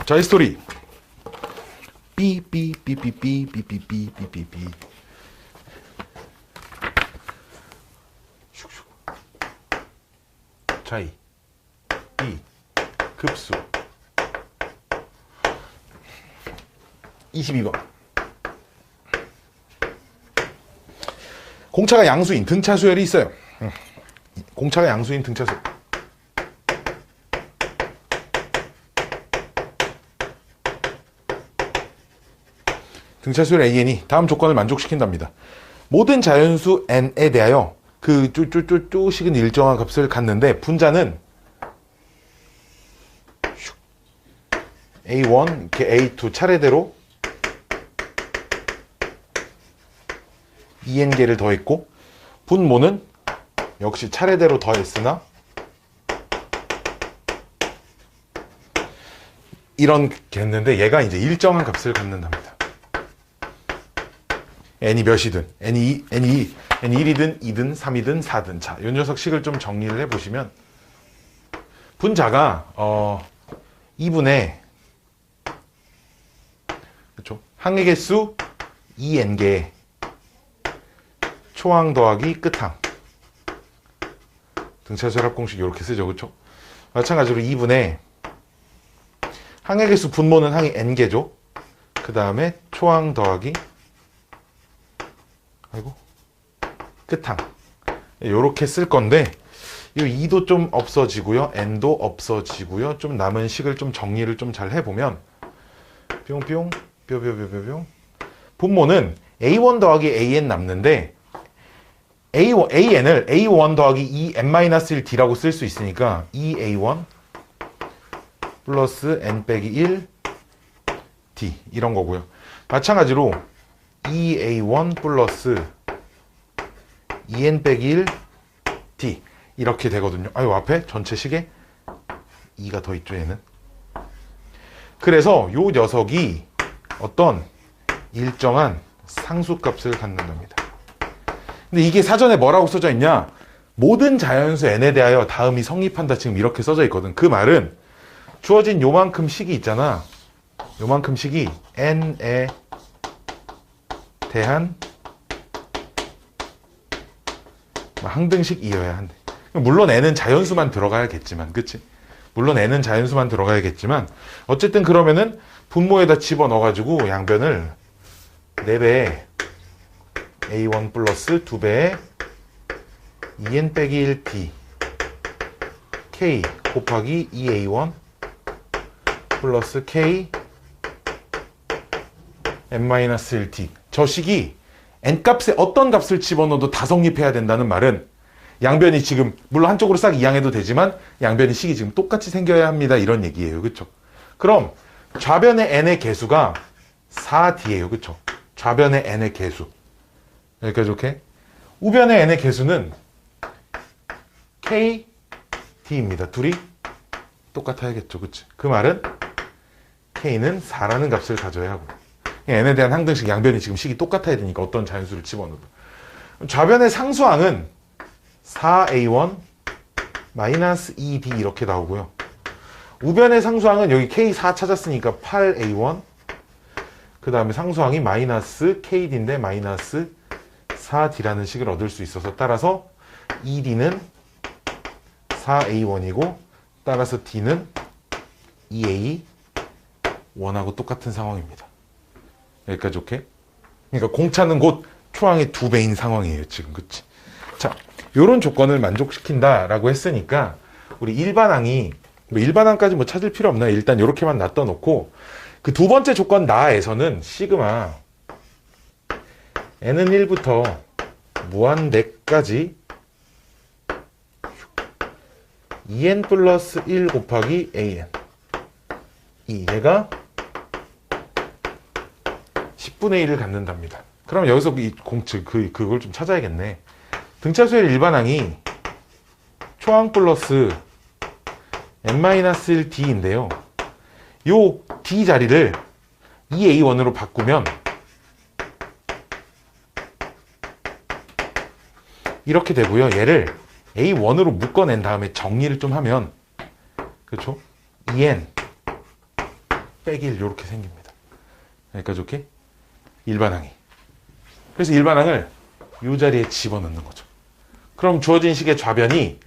자, 이 스토리. 삐삐삐삐삐삐삐삐삐삐삐. 자이 이 급수 22번. 공차가 양수인 등차 수열이 있어요. 공차가 양수인 등차 수열. 등차 수열 AN이 다음 조건을 만족시킨답니다. 모든 자연수 N에 대하여 그 쪼식은 일정한 값을 갖는데 분자는 A1, A2 차례대로 EN개를 더했고 분모는 역시 차례대로 더했으나 이런 게 했는데 얘가 이제 일정한 값을 갖는답니다. n이 몇이든 n이 1이든 2든 3이든 4든 자, 이 녀석 식을 좀 정리를 해보시면 분자가 2분의 그렇죠? 항의 개수 2n개 초항 더하기 끝항 등차수열 합공식 이렇게 쓰죠. 그렇죠? 마찬가지로 2분의 항의 개수 분모는 항이 n개죠. 그 다음에 초항 더하기 끝항 요렇게 쓸 건데 이 2도 좀 없어지고요. n도 없어지고요. 좀 남은 식을 좀 정리를 좀 잘 해보면 뿅뿅 뿅뿅뿅뿅 분모는 a1 더하기 an 남는데 an을 a1 더하기 2n-1d라고 쓸 수 있으니까 2a1 플러스 n 빼기 1d 이런 거고요. 마찬가지로 2a1 플러스 2n 빼기 1d 이렇게 되거든요. 아유, 앞에 전체 식에 2가 더 있죠, 얘는. 그래서 요 녀석이 어떤 일정한 상수값을 갖는답니다. 근데 이게 사전에 뭐라고 써져 있냐? 모든 자연수 n에 대하여 다음이 성립한다. 지금 이렇게 써져 있거든. 그 말은 주어진 요만큼 식이 있잖아. 요만큼 식이 n에 대한 항등식이어야 한대. 물론 n은 자연수만 들어가야겠지만, 그치? 물론 n은 자연수만 들어가야겠지만, 어쨌든 그러면은 분모에다 집어넣어가지고 양변을 4배에 a1 플러스 2배에 2n 빼기 1d k 곱하기 2a1 플러스 k n-1d 저 식이 n값에 어떤 값을 집어넣어도 다 성립해야 된다는 말은 양변이 지금 물론 한쪽으로 싹 이항해도 되지만 양변이 식이 지금 똑같이 생겨야 합니다. 이런 얘기예요. 그쵸? 그럼 좌변의 n의 개수가 4d예요. 그쵸? 좌변의 n의 개수. 여기까지 오케이? 우변의 n의 개수는 kd입니다. 둘이 똑같아야겠죠. 그치? 그 말은 k는 4라는 값을 가져야 하고 n에 대한 항등식 양변이 지금 식이 똑같아야 되니까 어떤 자연수를 집어넣어도 좌변의 상수항은 4a1 마이너스 2d 이렇게 나오고요. 우변의 상수항은 여기 k4 찾았으니까 8a1 그 다음에 상수항이 마이너스 kd인데 마이너스 4d라는 식을 얻을 수 있어서 따라서 2d는 4a1이고 따라서 d는 2a1하고 똑같은 상황입니다. 여기까지 오케이? 그러니까 공차는 곧 초항의 2배인 상황이에요. 지금 그치? 자, 요런 조건을 만족시킨다라고 했으니까 우리 일반항이 뭐 일반항까지 뭐 찾을 필요 없나요? 일단 요렇게만 놔둬놓고 그 두 번째 조건 나에서는 시그마 n은 1부터 무한 4까지 2n 플러스 1 곱하기 an 얘가 10분의 1을 갖는답니다. 그럼 여기서 이 그걸 좀 찾아야겠네. 등차수열 일반항이 초항 플러스 n-1d인데요. 요 d 자리를 2a1으로 바꾸면 이렇게 되고요. 얘를 a1으로 묶어낸 다음에 정리를 좀 하면 그렇죠? 2n 빼기 1 이렇게 생깁니다. 여기까지 오케이? 일반항이. 그래서 일반항을 이 자리에 집어넣는 거죠. 그럼 주어진 식의 좌변이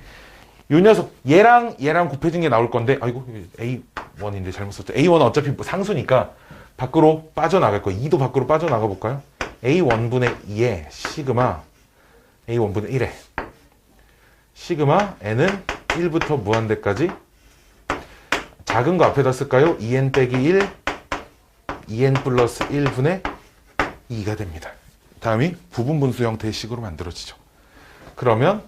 이 녀석 얘랑 곱해진 게 나올 건데 아이고 A1인데 잘못 썼죠. A1은 어차피 상수니까 밖으로 빠져나갈 거예요. 2도 밖으로 빠져나가 볼까요? A1분의 2에 시그마 A1분의 1에 시그마 n은 1부터 무한대까지 작은 거 앞에다 쓸까요? 2n 빼기 1 2n 플러스 1분의 2가 됩니다. 다음이 부분분수 형태의 식으로 만들어지죠. 그러면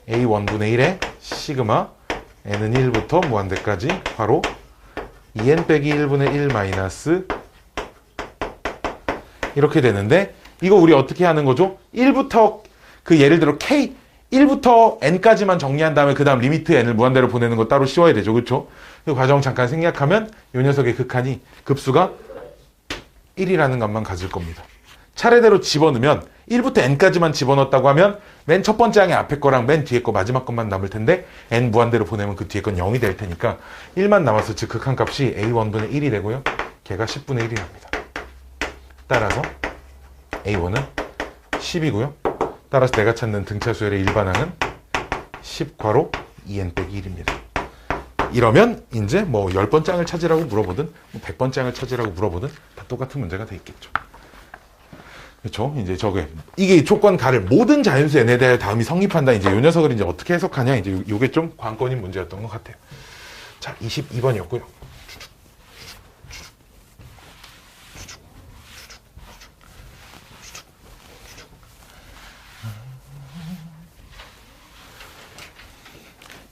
A1분의 1에 시그마 n은 1부터 무한대까지 바로 2n 빼기 1분의 1 마이너스 이렇게 되는데 이거 우리 어떻게 하는 거죠? 1부터 그 예를 들어 K 1부터 n까지만 정리한 다음에 그 다음 리미트 n을 무한대로 보내는 거 따로 씌워야 되죠. 그렇죠? 이 과정 잠깐 생략하면 이 녀석의 극한이 급수가 1이라는 값만 가질 겁니다. 차례대로 집어넣으면 1부터 n까지만 집어넣었다고 하면 맨 첫 번째 항의 앞에 거랑 맨 뒤에 거 마지막 것만 남을 텐데 n 무한대로 보내면 그 뒤에 건 0이 될 테니까 1만 남아서 즉 극한값이 a1분의 1이 되고요. 걔가 10분의 1이 납니다. 따라서 a1은 10이고요. 따라서 내가 찾는 등차수열의 일반항은 10괄호 2n 빼기 1입니다. 이러면 이제 뭐 10번 짱을 찾으라고 물어보든 100번 짱을 찾으라고 물어보든 다 똑같은 문제가 돼 있겠죠. 그렇죠? 이제 저게 이게 조건 가를 모든 자연수 n에 대해 다음이 성립한다. 이제 이 녀석을 이제 어떻게 해석하냐. 이제 요게 좀 관건인 문제였던 것 같아요. 자, 22번이었고요.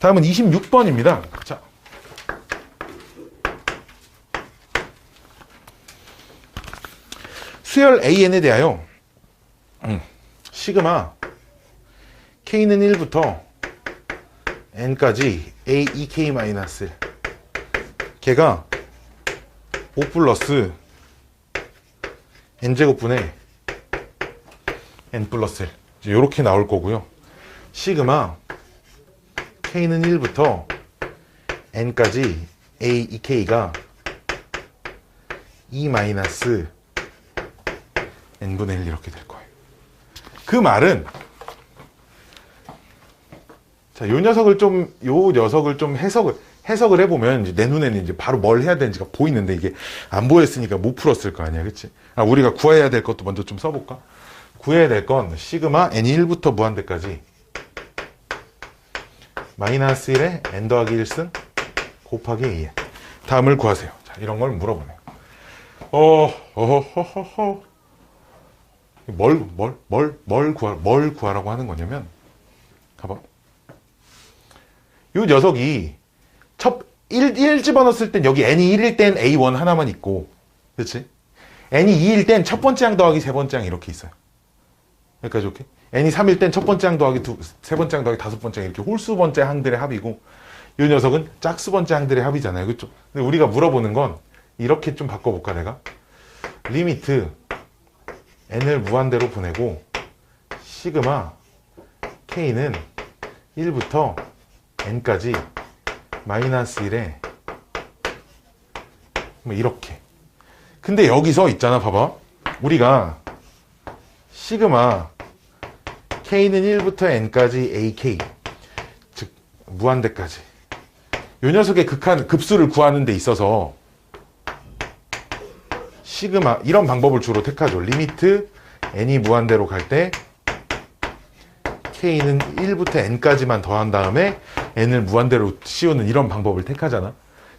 다음은 26번입니다. 자. 수열 AN에 대하여 시그마 K는 1부터 N까지 AEK 마이너스 걔가 5 플러스 N제곱분의 N 플러스 1 이렇게 나올 거고요. 시그마 K는 1부터 N까지 AEK가 2 마이너스 n분의 1 이렇게 될 거예요. 그 말은 자, 요 녀석을 좀 해석을 해보면 이제 내 눈에는 이제 바로 뭘 해야 되는지가 보이는데 이게 안 보였으니까 못 풀었을 거 아니야, 그렇지? 우리가 구해야 될 것도 먼저 좀 써볼까? 구해야 될 건 시그마 n이 1부터 무한대까지 마이너스 1에 n 더하기 1승 곱하기 an 다음을 구하세요. 자, 이런 걸 물어보네요. 뭘 구하라고 하는 거냐면, 가봐. 이 녀석이 1 집어넣었을 땐 여기 n이 1일 땐 a1 하나만 있고, 그렇지? n이 2일 땐 첫 번째 항 더하기 세 번째 항 이렇게 있어요. 여기까지 오케이? n이 3일 땐 첫 번째 항 더하기 세 번째 항 더하기 다섯 번째 항 이렇게 홀수 번째 항들의 합이고, 이 녀석은 짝수 번째 항들의 합이잖아요. 그렇죠? 근데 우리가 물어보는 건 이렇게 좀 바꿔볼까, 내가? 리미트 n을 무한대로 보내고 시그마 k는 1부터 n까지 마이너스 1에 뭐 이렇게. 근데 여기서 있잖아, 봐봐. 우리가 시그마 k는 1부터 n까지 ak 즉 무한대까지 요 녀석의 극한 급수를 구하는 데 있어서 시그마 이런 방법을 주로 택하죠. 리미트 n이 무한대로 갈 때 k는 1부터 n까지만 더한 다음에 n을 무한대로 씌우는 이런 방법을 택하잖아.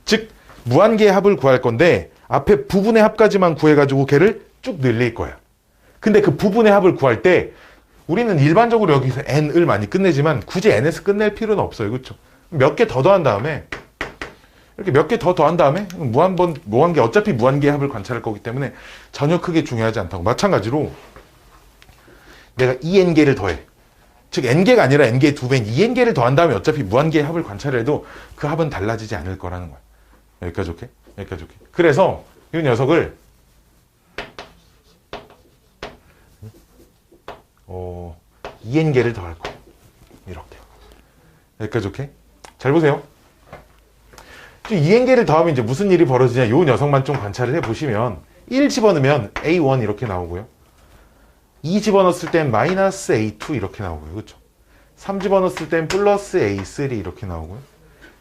즉 무한계의 합을 구할 건데 앞에 부분의 합까지만 구해가지고 걔를 쭉 늘릴 거야. 근데 그 부분의 합을 구할 때 우리는 일반적으로 여기서 n을 많이 끝내지만 굳이 n에서 끝낼 필요는 없어요. 그렇죠? 몇 개 더 더한 다음에 이렇게 몇 개 더 더한 다음에 무한계 어차피 무한계의 합을 관찰할 거기 때문에 전혀 크게 중요하지 않다고. 마찬가지로 내가 2n개를 더해. 즉 n개가 아니라 n개의 2배인 2n개를 더한 다음에 어차피 무한계의 합을 관찰해도 그 합은 달라지지 않을 거라는 거야. 여기까지 오케이? 여기까지 오케이. 그래서 이 녀석을 2n개를 더할 거야. 이렇게. 여기까지 오케이? 잘 보세요. 이 n개를 더하면 이제 무슨 일이 벌어지냐, 요 녀석만 좀 관찰을 해보시면 1 집어넣으면 a1 이렇게 나오고요. 2 집어넣었을 땐 마이너스 a2 이렇게 나오고요. 그쵸? 3 집어넣었을 땐 플러스 a3 이렇게 나오고요.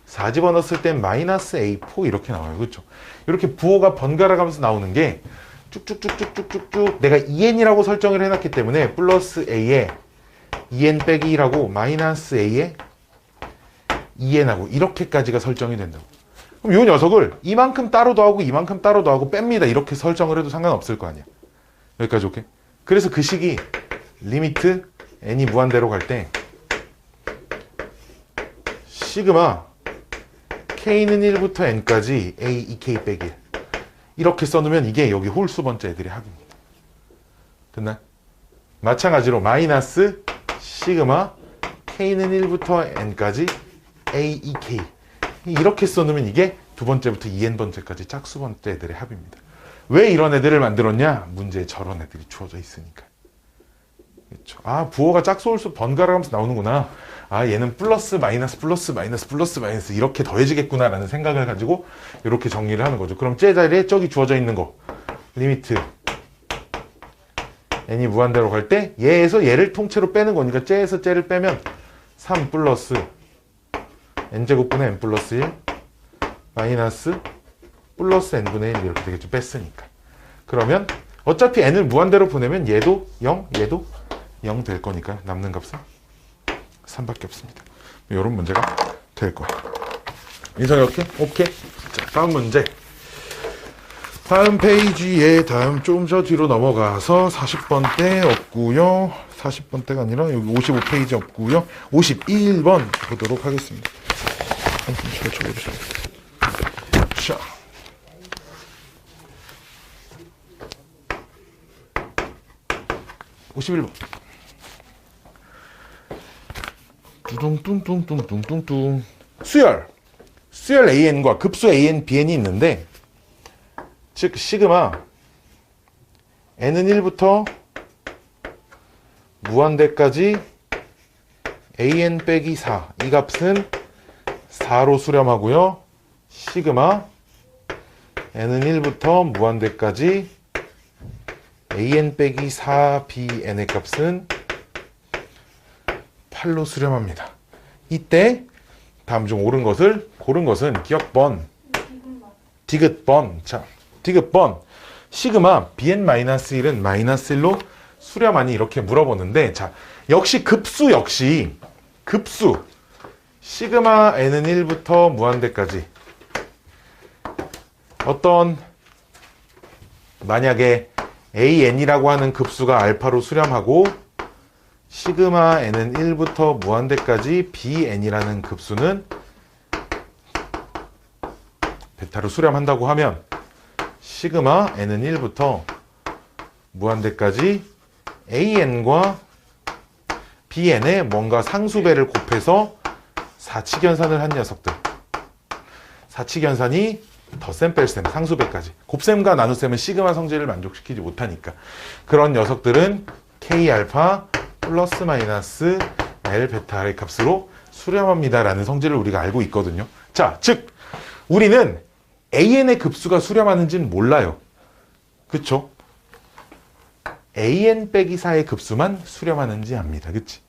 4 집어넣었을 땐 마이너스 a4 이렇게 나와요. 그쵸? 이렇게 부호가 번갈아 가면서 나오는 게 쭉쭉쭉쭉쭉쭉쭉 내가 2n이라고 설정을 해놨기 때문에 플러스 a에 2n 빼기 1하고 마이너스 a에 2n하고 이렇게까지가 설정이 된다고. 그럼 이 녀석을 이만큼 따로 더하고 이만큼 따로 더하고 뺍니다. 이렇게 설정을 해도 상관없을 거 아니야. 여기까지 오케이? 그래서 그 식이 리미트 n이 무한대로 갈 때 시그마 k는 1부터 n까지 a 2k 빼기 1 이렇게 써놓으면 이게 여기 홀수 번째 애들의 합입니다. 됐나요? 마찬가지로 마이너스 시그마 k는 1부터 n까지 a 2k 이렇게 써놓으면 이게 두 번째부터 2n 번째까지 짝수 번째 애들의 합입니다. 왜 이런 애들을 만들었냐? 문제에 저런 애들이 주어져 있으니까. 그렇죠. 아, 부호가 짝수 홀수 번갈아 가면서 나오는구나. 아, 얘는 플러스 마이너스 플러스 마이너스 플러스 마이너스 이렇게 더해지겠구나 라는 생각을 가지고 이렇게 정리를 하는 거죠. 그럼 쟤 자리에 저기 주어져 있는 거 리미트 n이 무한대로 갈 때 얘에서 얘를 통째로 빼는 거니까 쟤에서 쟤를 빼면 3 플러스 n제곱분의 n 플러스 1 마이너스 플러스 n분의 1 이렇게 되겠죠. 뺐으니까. 그러면 어차피 n을 무한대로 보내면 얘도 0, 얘도 0 될 거니까 남는 값은 3밖에 없습니다. 이런 문제가 될 거예요. 인성이 오케이? 오케이. 자, 다음 문제. 다음 페이지에 좀 저 뒤로 넘어가서 40번대 없고요. 40번대가 아니라 여기 55페이지 없고요. 51번 보도록 하겠습니다. 자. (51번) 뚱뚱뚱뚱뚱뚱뚱 수열 AN과 급수 AN, BN이 있는데 즉 시그마 N은 1부터 무한대까지 AN 빼기 4 이 값은 4로 수렴하고요. 시그마 N은 1부터 무한대까지 AN 빼기 4BN의 값은 8로 수렴합니다. 이때 다음 중 고른 것은 기억번, 디귿번. 자, 디귿번 시그마 BN-1은 마이너스 1로 수렴하니 이렇게 물어보는데 자, 역시 급수 시그마 N은 1부터 무한대까지 어떤 만약에 AN이라고 하는 급수가 알파로 수렴하고 시그마 N은 1부터 무한대까지 BN이라는 급수는 베타로 수렴한다고 하면 시그마 N은 1부터 무한대까지 AN과 BN의 뭔가 상수배를 곱해서 사칙연산을 한 녀석들. 사칙연산이 덧셈 뺄셈 상수배까지. 곱셈과 나눗셈은 시그마 성질을 만족시키지 못하니까. 그런 녀석들은 K알파 플러스 마이너스 L 베타의 값으로 수렴합니다 라는 성질을 우리가 알고 있거든요. 자, 즉 우리는 AN의 급수가 수렴하는지는 몰라요. 그쵸? AN 빼기 4의 급수만 수렴하는지 압니다. 그치?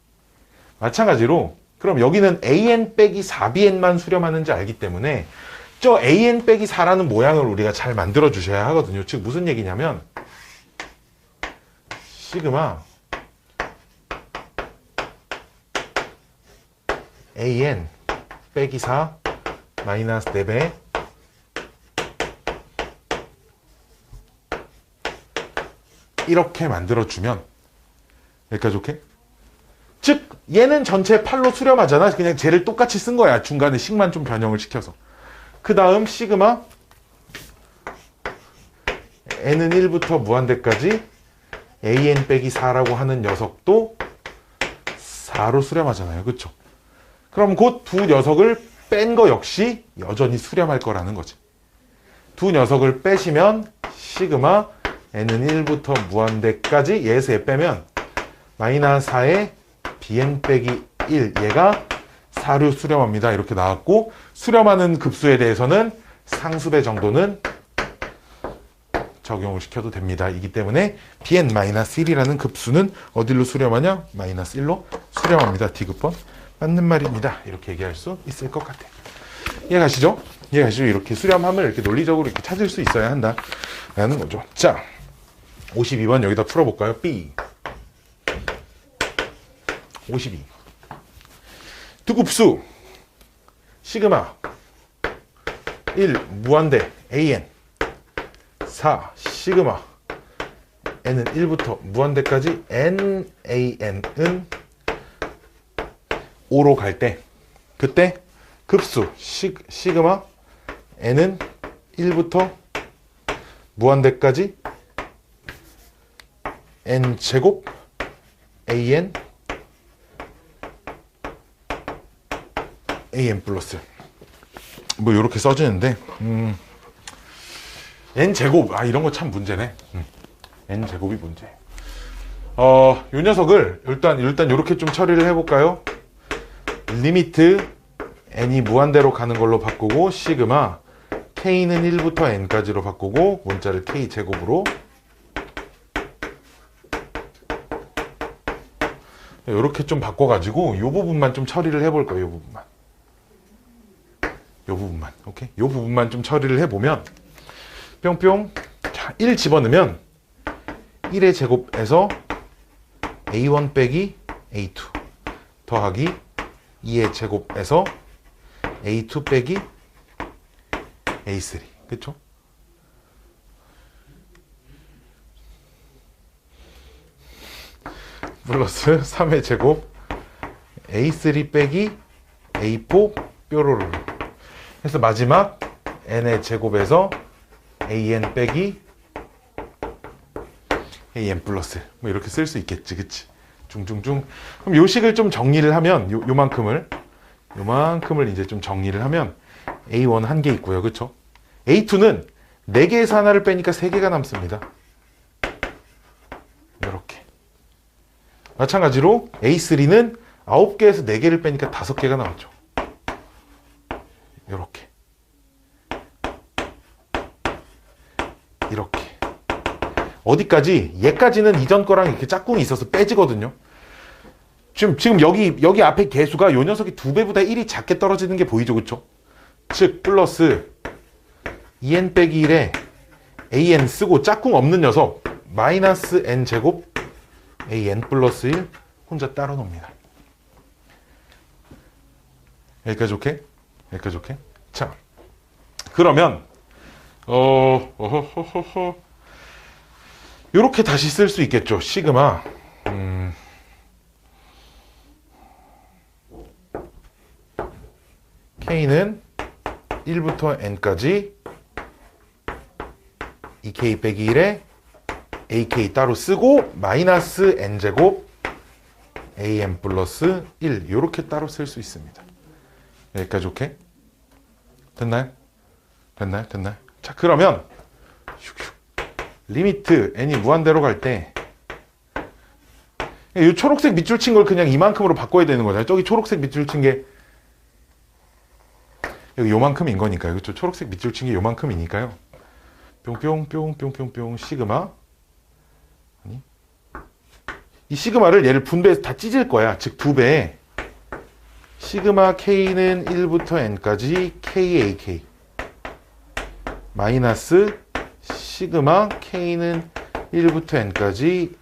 마찬가지로 그럼 여기는 AN 빼기 4BN만 수렴하는지 알기 때문에 저 AN 빼기 4라는 모양을 우리가 잘 만들어 주셔야 하거든요. 즉 무슨 얘기냐면 시그마 AN 빼기 4 마이너스 4배 이렇게 만들어주면 여기까지 오케이? 즉 얘는 전체 8로 수렴하잖아. 그냥 쟤를 똑같이 쓴 거야. 중간에 식만 좀 변형을 시켜서. 그 다음 시그마 N은 1부터 무한대까지 AN 빼기 4라고 하는 녀석도 4로 수렴하잖아요. 그쵸? 그럼 곧 두 녀석을 뺀 거 역시 여전히 수렴할 거라는 거지. 두 녀석을 빼시면 시그마 N은 1부터 무한대까지 얘에서 얘 빼면 마이너스 4에 BN 빼기 1 얘가 4로 수렴합니다. 이렇게 나왔고 수렴하는 급수에 대해서는 상수배 정도는 적용을 시켜도 됩니다. 이기 때문에 bn-1이라는 급수는 어디로 수렴하냐? -1로 수렴합니다. 디귿번 맞는 말입니다. 이렇게 얘기할 수 있을 것 같아요. 이해가시죠? 이해가시죠? 이렇게 수렴함을 이렇게 논리적으로 이렇게 찾을 수 있어야 한다 라는 거죠. 자, 52번 여기다 풀어볼까요? B 52 두 급수 시그마 1 무한대 AN 4 시그마 n은 1부터 무한대까지 NAN은 5로 갈 때 그때 급수 시그마 n은 1부터 무한대까지 n 제곱 an 플러스 뭐 이렇게 써지는데 n 제곱 이런 거 참 문제네. n 제곱이 문제. 요 녀석을 일단 이렇게 좀 처리를 해볼까요? 리미트 n이 무한대로 가는 걸로 바꾸고 시그마 k는 1부터 n까지로 바꾸고 문자를 k 제곱으로 이렇게 좀 바꿔가지고 이 부분만 좀 처리를 해볼 거예요. 이 부분만 오케이. 이 부분만 좀 처리를 해보면 뿅뿅. 자, 1 집어넣으면 1의 제곱에서 a1 빼기 a2 더하기 2의 제곱에서 a2 빼기 a3 그쵸? 플러스 3의 제곱 a3 빼기 a4 뾰로로 해서 마지막 n의 제곱에서 an 빼기 an 플러스 뭐 이렇게 쓸 수 있겠지. 그치? 중중중. 그럼 요 식을 좀 정리를 하면 요만큼을 이제 좀 정리를 하면 a1 한 개 있고요. 그쵸? a2는 4개에서 하나를 빼니까 3개가 남습니다. 이렇게. 마찬가지로 a3는 9개에서 4개를 빼니까 5개가 남았죠. 이렇게. 이렇게. 어디까지? 얘까지는 이전 거랑 이렇게 짝꿍이 있어서 빼지거든요. 지금 여기 앞에 개수가 요 녀석이 2배보다 1이 작게 떨어지는 게 보이죠, 그쵸? 즉, 플러스 2n 빼기 1에 an 쓰고 짝꿍 없는 녀석 마이너스 n 제곱 an 플러스 1 혼자 따로 놉니다. 여기까지 오케이? 여기까지 오케이? 자, 그러면 요렇게 다시 쓸 수 있겠죠. 시그마 K는 1부터 N까지 2K 빼기 1에 AK 따로 쓰고 마이너스 N제곱 AM 플러스 1 요렇게 따로 쓸 수 있습니다. 여기까지 오케이? 됐나요? 됐나요? 자, 그러면 리미트 n이 무한대로 갈 때 이 초록색 밑줄 친 걸 그냥 이만큼으로 바꿔야 되는 거잖아요. 저기 초록색 밑줄 친 게 여기 요만큼인 거니까요. 그렇죠? 초록색 밑줄 친 게 요만큼이니까요. 뿅뿅뿅뿅뿅뿅 시그마 아니 이 시그마를 얘를 분배해서 다 찢을 거야. 즉 2배 시그마 k는 1부터 n까지 kak 마이너스 시그마 k는 1부터 n까지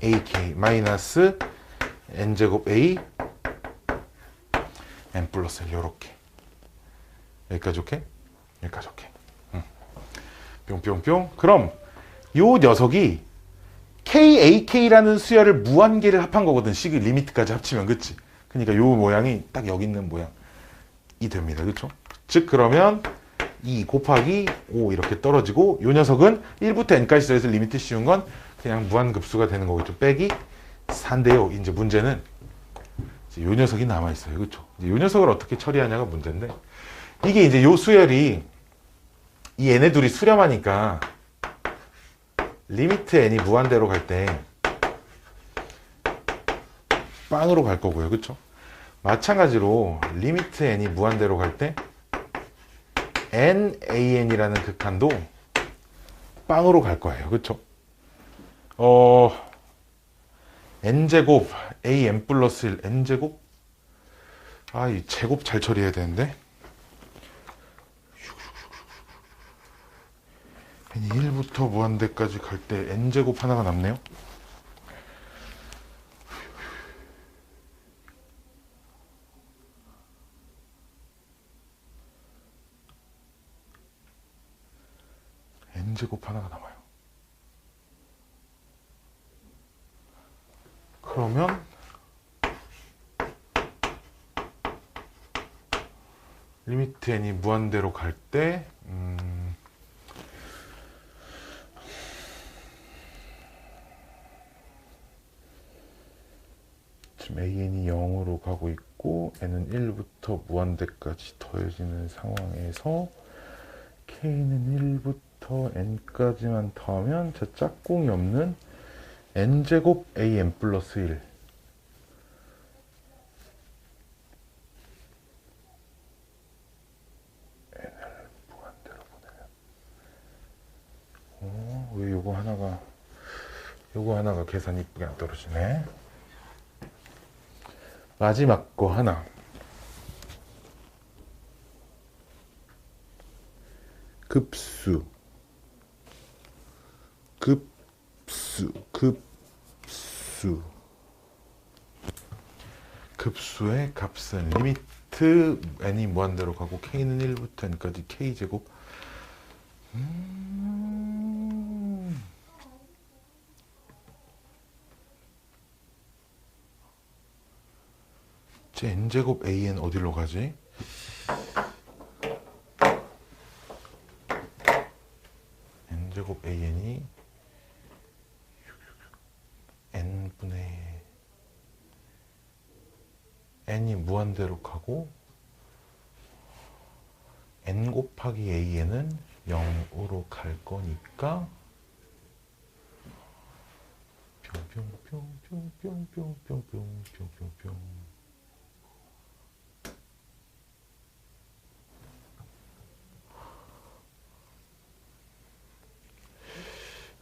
ak 마이너스 n제곱 a n 플러스 요렇게 여기까지 오케이? 여기까지 오케이. 뿅뿅뿅. 그럼 요 녀석이 kak라는 수열을 무한계를 합한 거거든. 시그 리미트까지 합치면 그치? 그러니까 요 모양이 딱 여기 있는 모양이 됩니다. 그쵸? 즉 그러면 2 곱하기 5 이렇게 떨어지고 요 녀석은 1부터 n까지 써서 리미트 씌운 건 그냥 무한급수가 되는 거겠죠. 빼기 4인데요. 이제 문제는 이제 요 녀석이 남아있어요. 그쵸? 요 녀석을 어떻게 처리하냐가 문제인데 이게 이제 요 수열이 이 얘네 둘이 수렴하니까 리미트 n이 무한대로 갈 때 빵으로 갈 거고요. 그쵸? 마찬가지로 리미트 n이 무한대로 갈 때 nan이라는 극한도 빵으로 갈 거예요. 그쵸? n제곱 an 플러스 1 n제곱 이 제곱 잘 처리해야 되는데 n이 1부터 무한대까지 갈 때 n제곱 하나가 남네요. n제곱 하나가 남아요. 그러면 리미트 n이 무한대로 갈 때 지금 an이 0으로 가고 있고 n은 1부터 무한대까지 더해지는 상황에서 k는 1부터 n까지만 더하면 저 짝꿍이 없는 n제곱 an 플러스 1 n을 무한대로 보내면 왜 요거 하나가 계산이 이쁘게 안 떨어지네. 마지막 거 하나. 급수의 값은 리미트 n이 무한대로 가고 k는 1부터 n까지 k제곱 제 n제곱 an 어디로 가지? n제곱 an이 n분의 n이 무한대로 가고 n 곱하기 an은 0으로 갈 거니까 뿅뿅뿅뿅뿅뿅뿅뿅뿅뿅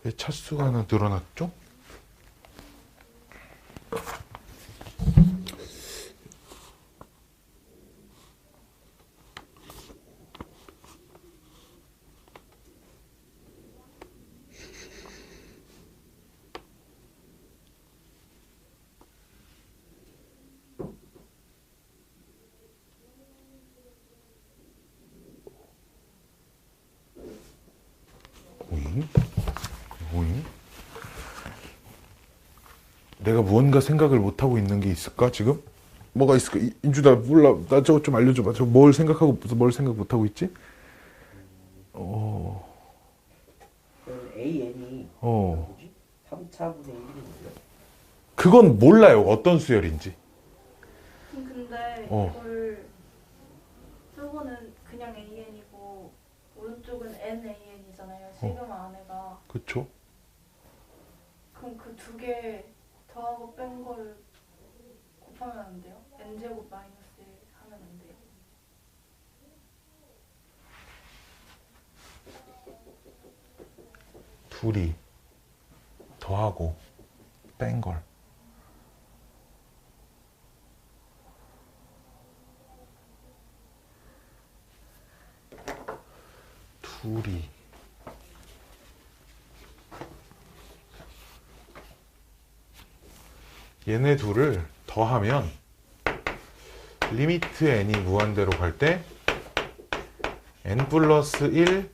왜 차수가 하나 늘어났죠? 뭐니? 내가 무언가 생각을 못하고 있는 게 있을까 지금? 뭐가 있을까? 인주 나 몰라. 나 저거 좀 알려줘봐. 저 뭘 생각하고 뭘 생각 못하고 있지? AN이 뭐지? 3차분의 1인데요. 그건 몰라요. 어떤 수열인지. 근데 이걸 저거는 그냥 AN이고 오른쪽은 NAN이잖아요. 시그마 안에가. 그쵸? 그럼 그 두 개 더하고 뺀 걸 곱하면 안 돼요? n제곱 마이너스 1 하면 안 돼요? 둘이 더하고 뺀 걸. 둘이 얘네 둘을 더하면 리미트 n이 무한대로 갈 때 n 플러스 1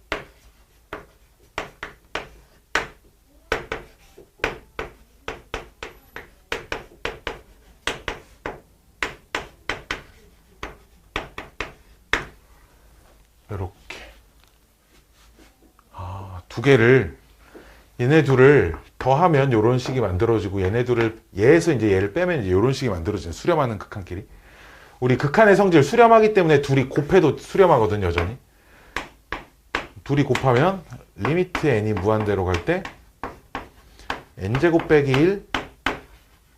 이렇게 두 개를 얘네 둘을 더하면 이런 식이 만들어지고 얘네 둘을 얘에서 이제 얘를 빼면 이제 이런 식이 만들어지는 수렴하는 극한끼리. 우리 극한의 성질 수렴하기 때문에 둘이 곱해도 수렴하거든 여전히. 둘이 곱하면 리미트 n이 무한대로 갈 때 n제곱 빼기 1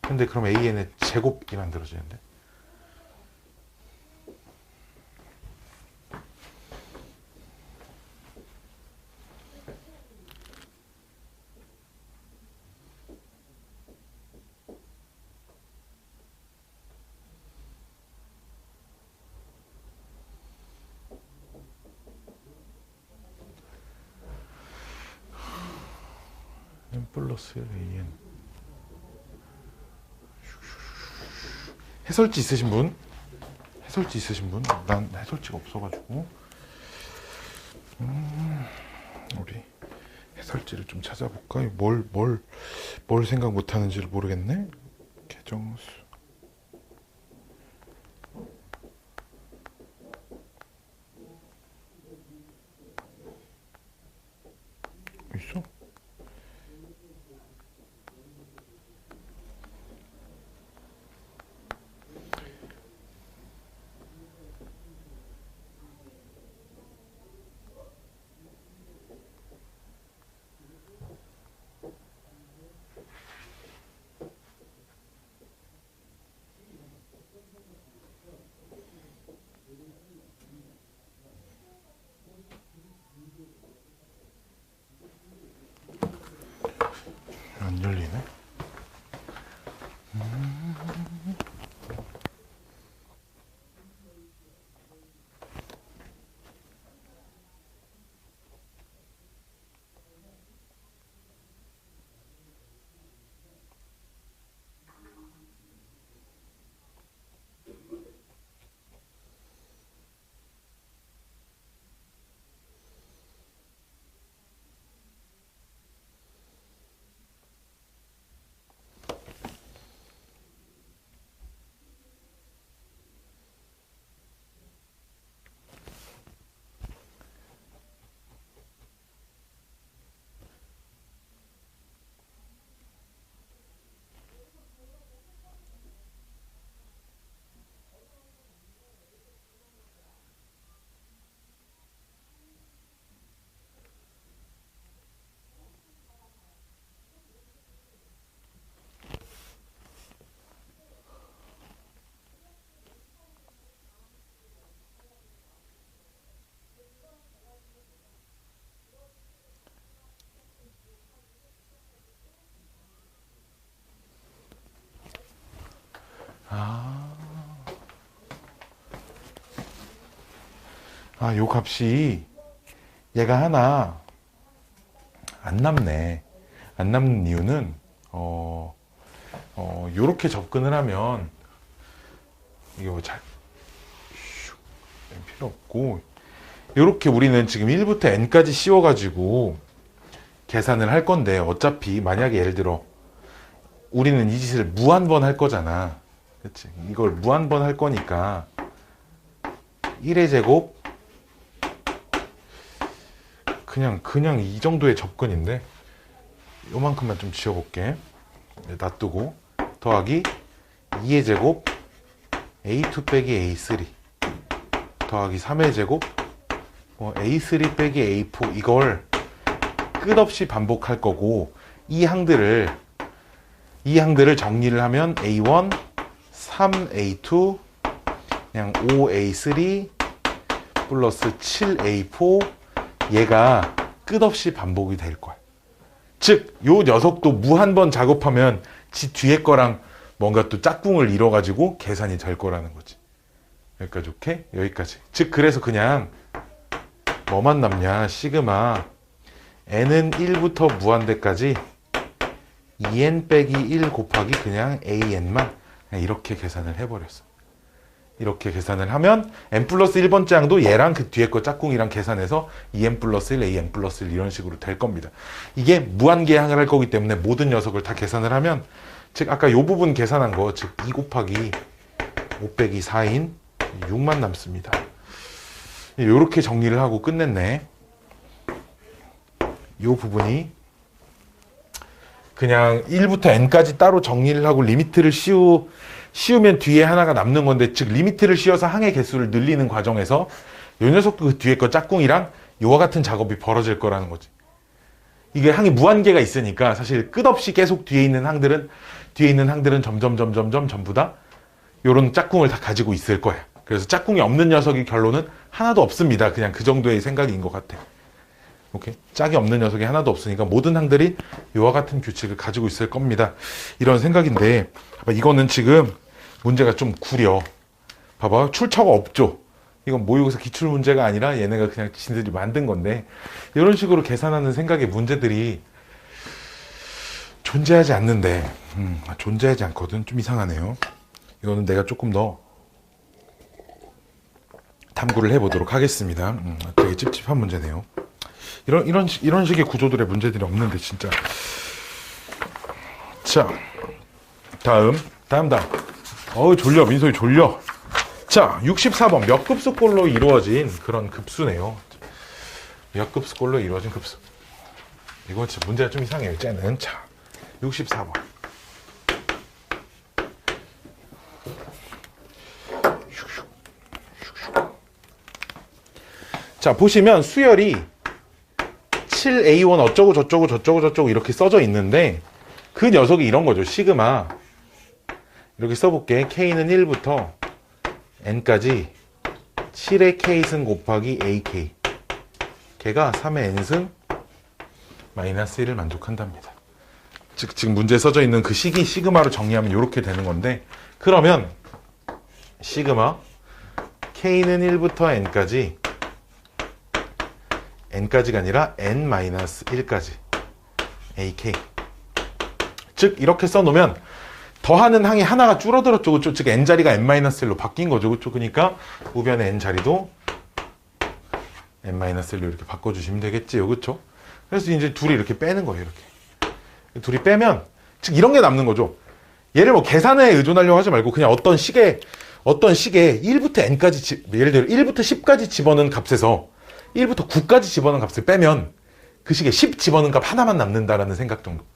근데 그럼 an의 제곱이 만들어지는데 n 플러스 1 an. 해설지 있으신 분? 해설지 있으신 분? 난 해설지가 없어가지고. 우리 해설지를 좀 찾아볼까? 뭘 생각 못하는지를 모르겠네. 계정수. 있어? 안 열리네. 요 값이 얘가 하나 안 남네. 안 남는 이유는 요렇게 접근을 하면 이거 잘 필요 없고, 요렇게 우리는 지금 1부터 n까지 씌워가지고 계산을 할 건데, 어차피 만약에 예를 들어 우리는 이 짓을 무한번 할 거잖아. 그치? 이걸 무한번 할 거니까 1의 제곱 그냥 이 정도의 접근인데, 요만큼만 좀 지워볼게. 놔두고 더하기 2의 제곱 a2 빼기 a3 더하기 3의 제곱 a3 빼기 a4, 이걸 끝없이 반복할 거고, 이 항들을 정리를 하면 a1, 3a2, 그냥 5a3 플러스 7a4, 얘가 끝없이 반복이 될 거야. 즉, 요 녀석도 무한번 작업하면 지 뒤에 거랑 뭔가 또 짝꿍을 이뤄가지고 계산이 될 거라는 거지. 여기까지 오케이? 여기까지. 즉, 그래서 그냥 뭐만 남냐? 시그마 n은 1부터 무한대까지 2n 빼기 1 곱하기 그냥 an만 그냥 이렇게 계산을 해버렸어. 이렇게 계산을 하면 n 플러스 1번째 항도 얘랑 그 뒤에 거 짝꿍이랑 계산해서 2n 플러스 1, an 플러스 1 이런 식으로 될 겁니다. 이게 무한계항을 할 거기 때문에 모든 녀석을 다 계산을 하면, 즉 아까 요 부분 계산한 거, 즉 2 곱하기 5 빼기 4인 6만 남습니다. 요렇게 정리를 하고 끝냈네. 요 부분이 그냥 1부터 n까지 따로 정리를 하고 리미트를 씌우면 뒤에 하나가 남는 건데, 즉 리미트를 씌워서 항의 개수를 늘리는 과정에서 요 녀석도 그 뒤에 거 짝꿍이랑 요와 같은 작업이 벌어질 거라는 거지. 이게 항이 무한계가 있으니까 사실 끝없이 계속 뒤에 있는 항들은 점점 전부 다 요런 짝꿍을 다 가지고 있을 거야. 그래서 짝꿍이 없는 녀석이 결론은 하나도 없습니다. 그냥 그 정도의 생각인 것 같아. 오케이? 짝이 없는 녀석이 하나도 없으니까 모든 항들이 이와 같은 규칙을 가지고 있을 겁니다. 이런 생각인데, 봐봐, 이거는 지금 문제가 좀 구려. 봐봐, 출처가 없죠. 이건 모의고사 기출 문제가 아니라 얘네가 그냥 지들이 만든 건데, 이런 식으로 계산하는 생각의 문제들이 존재하지 않는데 존재하지 않거든. 좀 이상하네요. 이거는 내가 조금 더 탐구를 해보도록 하겠습니다. 되게 찝찝한 문제네요. 이런 식의 구조들의 문제들이 없는데 진짜. 자, 다음. 어우 졸려. 민소희 졸려. 자, 64번 몇 급수꼴로 이루어진 그런 급수네요. 몇 급수꼴로 이루어진 급수. 이거 진짜 문제가 좀 이상해요. 쟤는. 자, 64번. 자, 보시면 수열이 7A1 어쩌고 저쩌고 저쩌고 저쩌고 이렇게 써져 있는데 그 녀석이 이런 거죠. 시그마 이렇게 써볼게. K는 1부터 N까지 7의 K승 곱하기 AK. 걔가 3의 N승 마이너스 1을 만족한답니다. 즉 지금 문제에 써져 있는 그 식이 시그마로 정리하면 이렇게 되는 건데, 그러면 시그마 K는 1부터 N까지, N까지가 아니라 N-1까지 AK. 즉 이렇게 써놓으면 더하는 항이 하나가 줄어들었죠. 그쵸? 즉 N자리가 N-1로 바뀐 거죠. 그쵸? 그러니까 우변의 N자리도 N-1로 이렇게 바꿔주시면 되겠지요. 그쵸? 그래서 이제 둘이 이렇게 빼는 거예요. 이렇게 둘이 빼면 즉 이런 게 남는 거죠. 얘를 뭐 계산에 의존하려고 하지 말고 그냥 어떤 식에 1부터 N까지 예를 들어 1부터 10까지 집어넣은 값에서 1부터 9까지 집어넣은 값을 빼면 그 식에 10 집어넣은 값 하나만 남는다라는 생각 정도.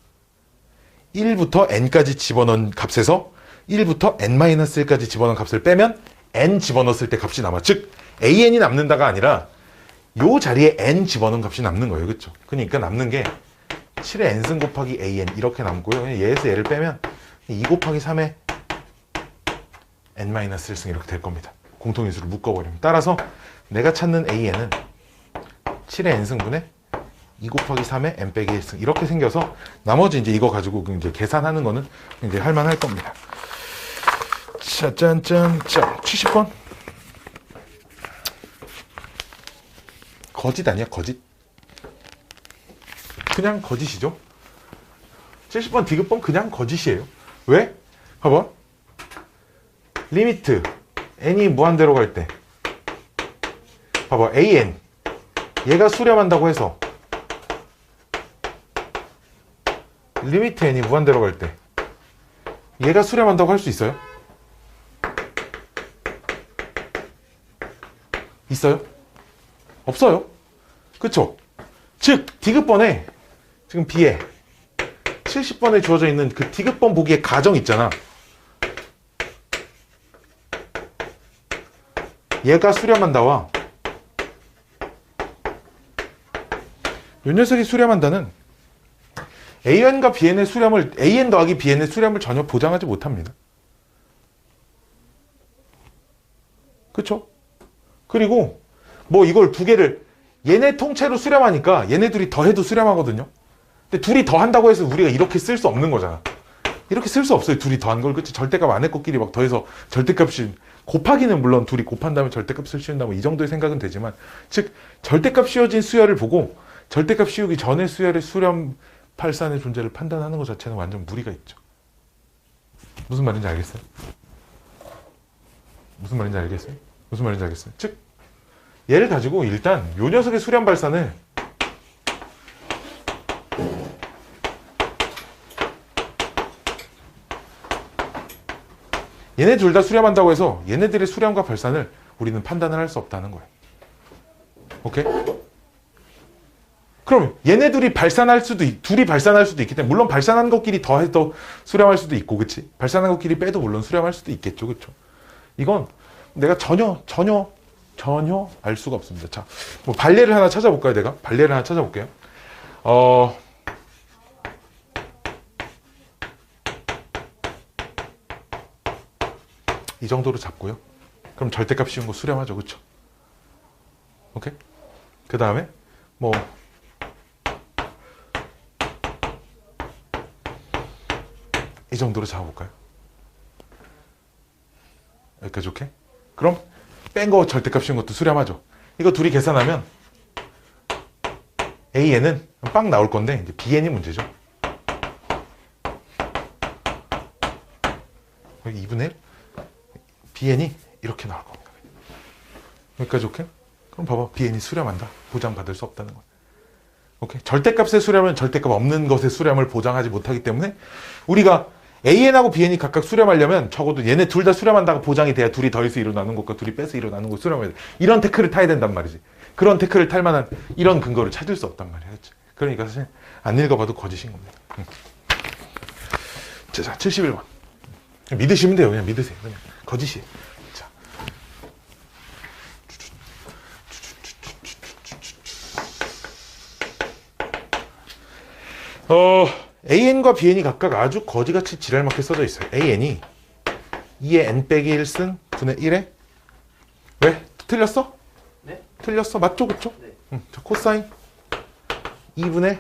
1부터 N까지 집어넣은 값에서 1부터 N-1까지 집어넣은 값을 빼면 N 집어넣었을 때 값이 남아. 즉 AN이 남는다가 아니라 요 자리에 N 집어넣은 값이 남는 거예요. 그렇죠? 그러니까 남는 게 7의 N승 곱하기 AN 이렇게 남고요. 얘에서 얘를 빼면 2 곱하기 3의 N-1승 이렇게 될 겁니다. 공통인수를 묶어버리면. 따라서 내가 찾는 AN은 7의 N승분의 2 곱하기 3의 N 빼기 1승 이렇게 생겨서 나머지 이제 이거 가지고 이제 계산하는 거는 이제 할만할 겁니다. 자, 짠짠. 자, 70번. 거짓 아니야, 거짓. 그냥 거짓이죠. 70번 디귿번 그냥 거짓이에요. 왜? 봐봐. 리미트 n이 무한대로 갈 때 봐봐. an 얘가 수렴한다고 해서 리미트 n이 무한대로 갈 때 얘가 수렴한다고 할 수 있어요? 있어요? 없어요. 그쵸? 즉 디귿번에 지금 B에 70번에 주어져 있는 그 디귿번 보기의 가정 있잖아. 얘가 수렴한다와 요 녀석이 수렴한다는 AN과 BN의 수렴을 AN 더하기 BN의 수렴을 전혀 보장하지 못합니다. 그쵸? 그리고 뭐 이걸 두 개를 얘네 통째로 수렴하니까 얘네들이 더해도 수렴하거든요. 근데 둘이 더한다고 해서 우리가 이렇게 쓸 수 없는 거잖아. 이렇게 쓸 수 없어요. 둘이 더한 걸. 그치? 절대값 안에 것끼리 막 더해서 절대값이 곱하기는 물론 둘이 곱한 다음에 절대값을 씌운다 뭐 이 정도의 생각은 되지만, 즉 절대값 씌워진 수열을 보고 절대값 씌우기 전에 수열의 수렴 팔산의 존재를 판단하는 것 자체는 완전 무리가 있죠. 무슨 말인지 알겠어요? 무슨 말인지 알겠어요? 무슨 말인지 알겠어요? 즉 얘를 가지고 일단 요 녀석의 수렴 발산을 얘네 둘 다 수렴한다고 해서 얘네들의 수렴과 발산을 우리는 판단을 할 수 없다는 거예요. 오케이? 그럼 얘네들이 발산할 수도 둘이 발산할 수도 있기 때문에 물론 발산한 것끼리 더해서 수렴할 수도 있고, 그치? 발산한 것끼리 빼도 물론 수렴할 수도 있겠죠, 그쵸? 이건 내가 전혀 알 수가 없습니다. 자, 뭐 발례를 하나 찾아볼까요? 내가 발례를 하나 찾아볼게요. 이 정도로 잡고요. 그럼 절대값 씌운 거 수렴하죠, 그쵸? 오케이? 그 다음에 뭐 이 정도로 잡아볼까요? 여기까지 오케이? 그럼 뺀 거 절대값 씌운 것도 수렴하죠. 이거 둘이 계산하면 AN은 빵 나올 건데 이제 BN이 문제죠. 여기 2분의 1 bn이 이렇게 나올 겁니다. 여기까지 오케이? 그럼 봐봐. bn이 수렴한다. 보장받을 수 없다는 거야. 오케이? 절대값의 수렴은 절대값 없는 것의 수렴을 보장하지 못하기 때문에 우리가 AN하고 BN이 각각 수렴하려면 적어도 얘네 둘 다 수렴한다고 보장이 돼야 둘이 더해서 일어나는 것과 둘이 빼서 일어나는 것 수렴해야 돼. 이런 태클을 타야 된단 말이지. 그런 태클을 탈 만한 이런 근거를 찾을 수 없단 말이야. 그치? 그러니까 사실 안 읽어봐도 거짓인 겁니다. 자, 71번. 믿으시면 돼요. 그냥 믿으세요. 그냥 거짓이에요. 자. AN과 BN이 각각 아주 거지같이 지랄맞게 써져 있어요. AN이 2의 n 빼기 1승 분의 1에 왜? 틀렸어? 네? 틀렸어. 맞죠? 그쵸? 네. 자, 코사인 2분의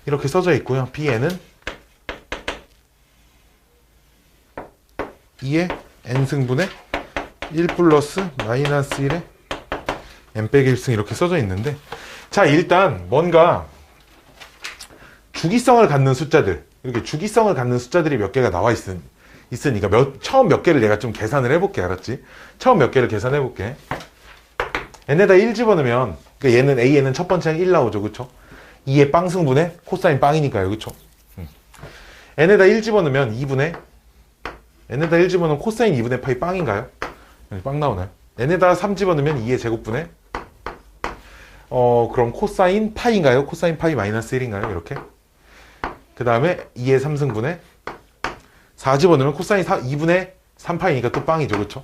이렇게 써져 있고요. BN은 2의 n승분의 1 플러스 마이너스 1의 n 빼기 1승 이렇게 써져 있는데 자, 일단 뭔가 주기성을 갖는 숫자들, 이렇게 주기성을 갖는 숫자들이 몇 개가 나와 있으니까 처음 몇 개를 내가 좀 계산을 해볼게. 알았지? 처음 몇 개를 계산해볼게. n에다 1 집어넣으면 그러니까 얘는 AN은 첫 번째 항 1 나오죠. 그쵸? 2의 빵승분의 코사인 빵이니까요. 그쵸? n에다 1 집어넣으면 2분의 n에다 1 집어넣으면 코사인 2분의 파이 빵인가요? 빵 나오나요? n에다 3 집어넣으면 2의 제곱분의 그럼 코사인 파이인가요? 코사인 파이 마이너스 1인가요? 이렇게. 그 다음에 2의 3승분의 4 집어넣으면 코사인 2분의 3파이니까 또 빵이죠. 그쵸?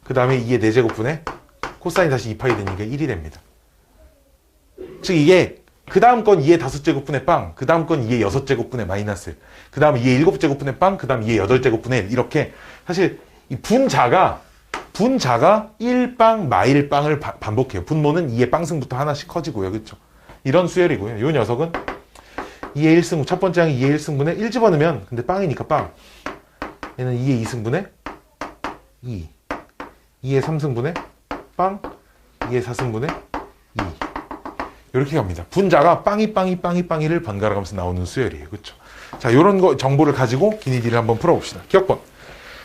그 다음에 2의 4제곱분의 코사인 다시 2파이 되니까 1이 됩니다. 즉 이게 그 다음 건 2의 5제곱분의 빵, 그 다음 건 2의 6제곱분의 마이너스 1, 그 다음 2의 7제곱분의 빵, 그 다음 2의 8제곱분의 1 이렇게 사실 이 분자가 1빵, 마일빵을 반복해요. 분모는 2의 빵승부터 하나씩 커지고요. 그쵸? 이런 수열이고요. 이 녀석은 2의 1승, 첫 번째 항이 2의 1승분의 1 집어넣으면 근데 빵이니까 빵. 얘는 2의 2승분의 2. 2의 3승분의 빵. 2의 4승분의 2. 이렇게 갑니다. 분자가 빵이를 번갈아 가면서 나오는 수열이에요. 그쵸? 자, 요런 거 정보를 가지고 기니디를 한번 풀어봅시다. 기억번.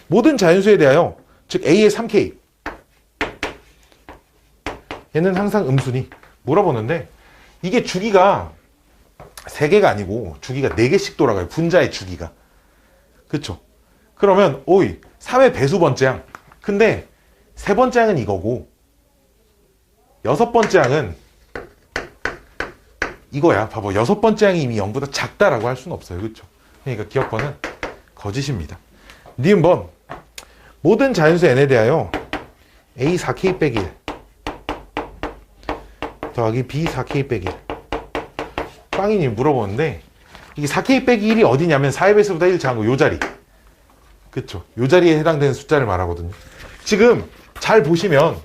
모든 자연수에 대하여 즉 A의 3K 얘는 항상 음수니 물어보는데 이게 주기가 3개가 아니고 주기가 4개씩 돌아가요. 분자의 주기가. 그쵸? 그러면 오이 3의 배수 번째 항 근데 세 번째 항은 이거고 6번째 항은 이거야. 봐봐. 6번째 항이 이미 0보다 작다라고 할 수는 없어요. 그쵸? 그러니까 기억번은 거짓입니다. 니은번 모든 자연수 n에 대하여 a 4k 빼기 1 더하기 b 4k 빼기 1 빵이니 물어보는데 이게 4k 빼기 1이 어디냐면 4의 배수보다 1 작은 거 요 자리. 그쵸? 요 자리에 해당되는 숫자를 말하거든요. 지금 잘 보시면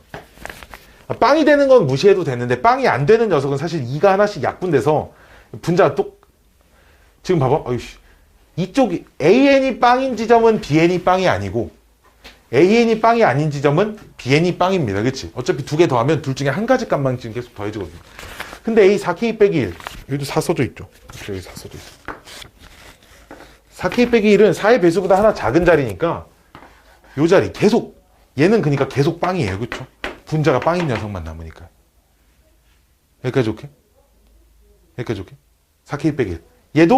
빵이 되는 건 무시해도 되는데 빵이 안 되는 녀석은 사실 2가 하나씩 약분돼서 분자가 지금 봐봐. 어이씨. 이쪽이 AN이 빵인 지점은 BN이 빵이 아니고 AN이 빵이 아닌 지점은 BN이 빵입니다. 그치? 어차피 두 개 더하면 둘 중에 한 가지 값만 지금 계속 더해지거든요. 근데 A 4K 빼기 1 여기도 4 써져 있죠. 여기 4 써져 있어. 4K 빼기 1은 4의 배수보다 하나 작은 자리니까 요 자리 계속 얘는 그러니까 계속 빵이에요. 그쵸? 분자가 빵인 녀석만 남으니까. 여기까지 오케이? 여기까지 오케이? 4K 빼기 1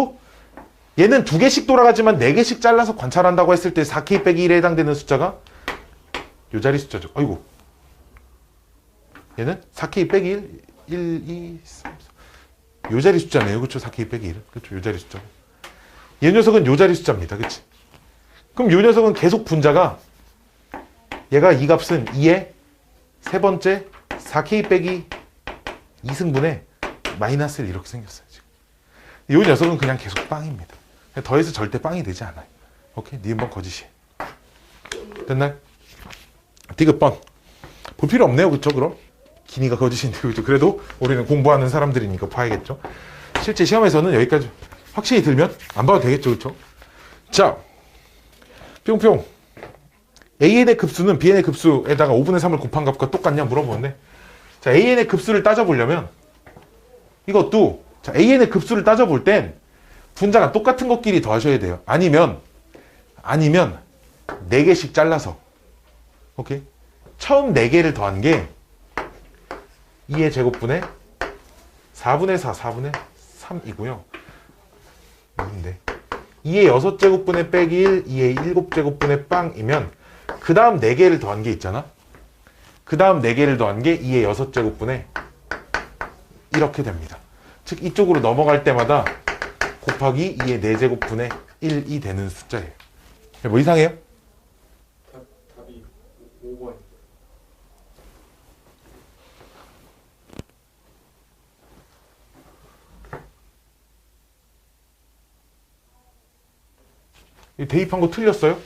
얘는 2개씩 돌아가지만 4개씩 잘라서 관찰한다고 했을 때 4K 빼기 1에 해당되는 숫자가 요 자리 숫자죠. 아이고. 얘는 4K 빼기 1, 2, 3, 4. 요 자리 숫자네요. 그쵸? 4K 빼기 1은. 그쵸? 요 자리 숫자. 얘 녀석은 요 자리 숫자입니다. 그치? 그럼 요 녀석은 계속 분자가 얘가 이 값은 2의 세 번째 4K 빼기 2승분의 마이너스 1 이렇게 생겼어요. 지금. 요 녀석은 그냥 계속 빵입니다. 더해서 절대 빵이 되지 않아요. 오케이? 니은번 거짓이에요. 됐나요? 디귿번. 볼 필요 없네요. 그쵸? 그럼? 기니가 거짓인데. 그죠? 그래도 우리는 공부하는 사람들이니까 봐야겠죠? 실제 시험에서는 여기까지 확실히 들면 안 봐도 되겠죠. 그쵸? 자, 뿅뿅. AN의 급수는 BN의 급수에다가 5분의 3을 곱한 값과 똑같냐 물어보는데 자, AN의 급수를 따져보려면 이것도 자, AN의 급수를 따져볼 땐 분자가 똑같은 것끼리 더하셔야 돼요. 아니면 4개씩 잘라서. 오케이? 처음 4개를 더한 게 2의 제곱분의 4분의 4, 4분의 3이고요. 여기인데 2의 6제곱분의 빼기 1, 2의 7제곱분의 빵이면 그 다음 4개를 더한 게 있잖아. 그 다음 4개를 더한 게 2의 6제곱분의 이렇게 됩니다. 즉 이쪽으로 넘어갈 때마다 곱하기 2의 4제곱분의 1이 되는 숫자예요. 뭐 이상해요? 답이 5번. 이 대입한 거 틀렸어요?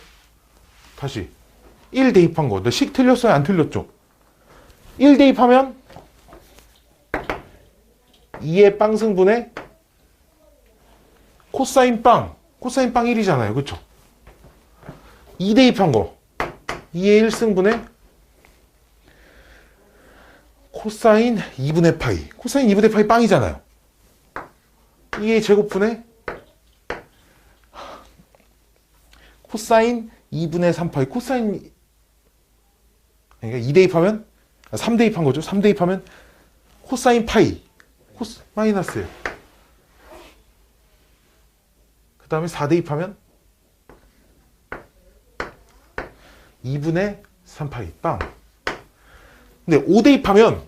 다시 1 대입한 거. 식 틀렸어요? 안 틀렸죠? 1 대입하면 2의 빵승분의 코사인 빵. 코사인 빵 1이잖아요. 그쵸? 2 대입한 거. 2의 1승분의 코사인 2분의 파이. 코사인 2분의 파이 빵이잖아요. 2의 제곱분의 코사인 2분의 3파이. 코사인 그러니까 2 대입하면 3 대입한 거죠. 3 대입하면 코사인 파이. 마이너스예요. 그 다음에 4 대입하면 2분의 3파이 빵. 근데 5 대입하면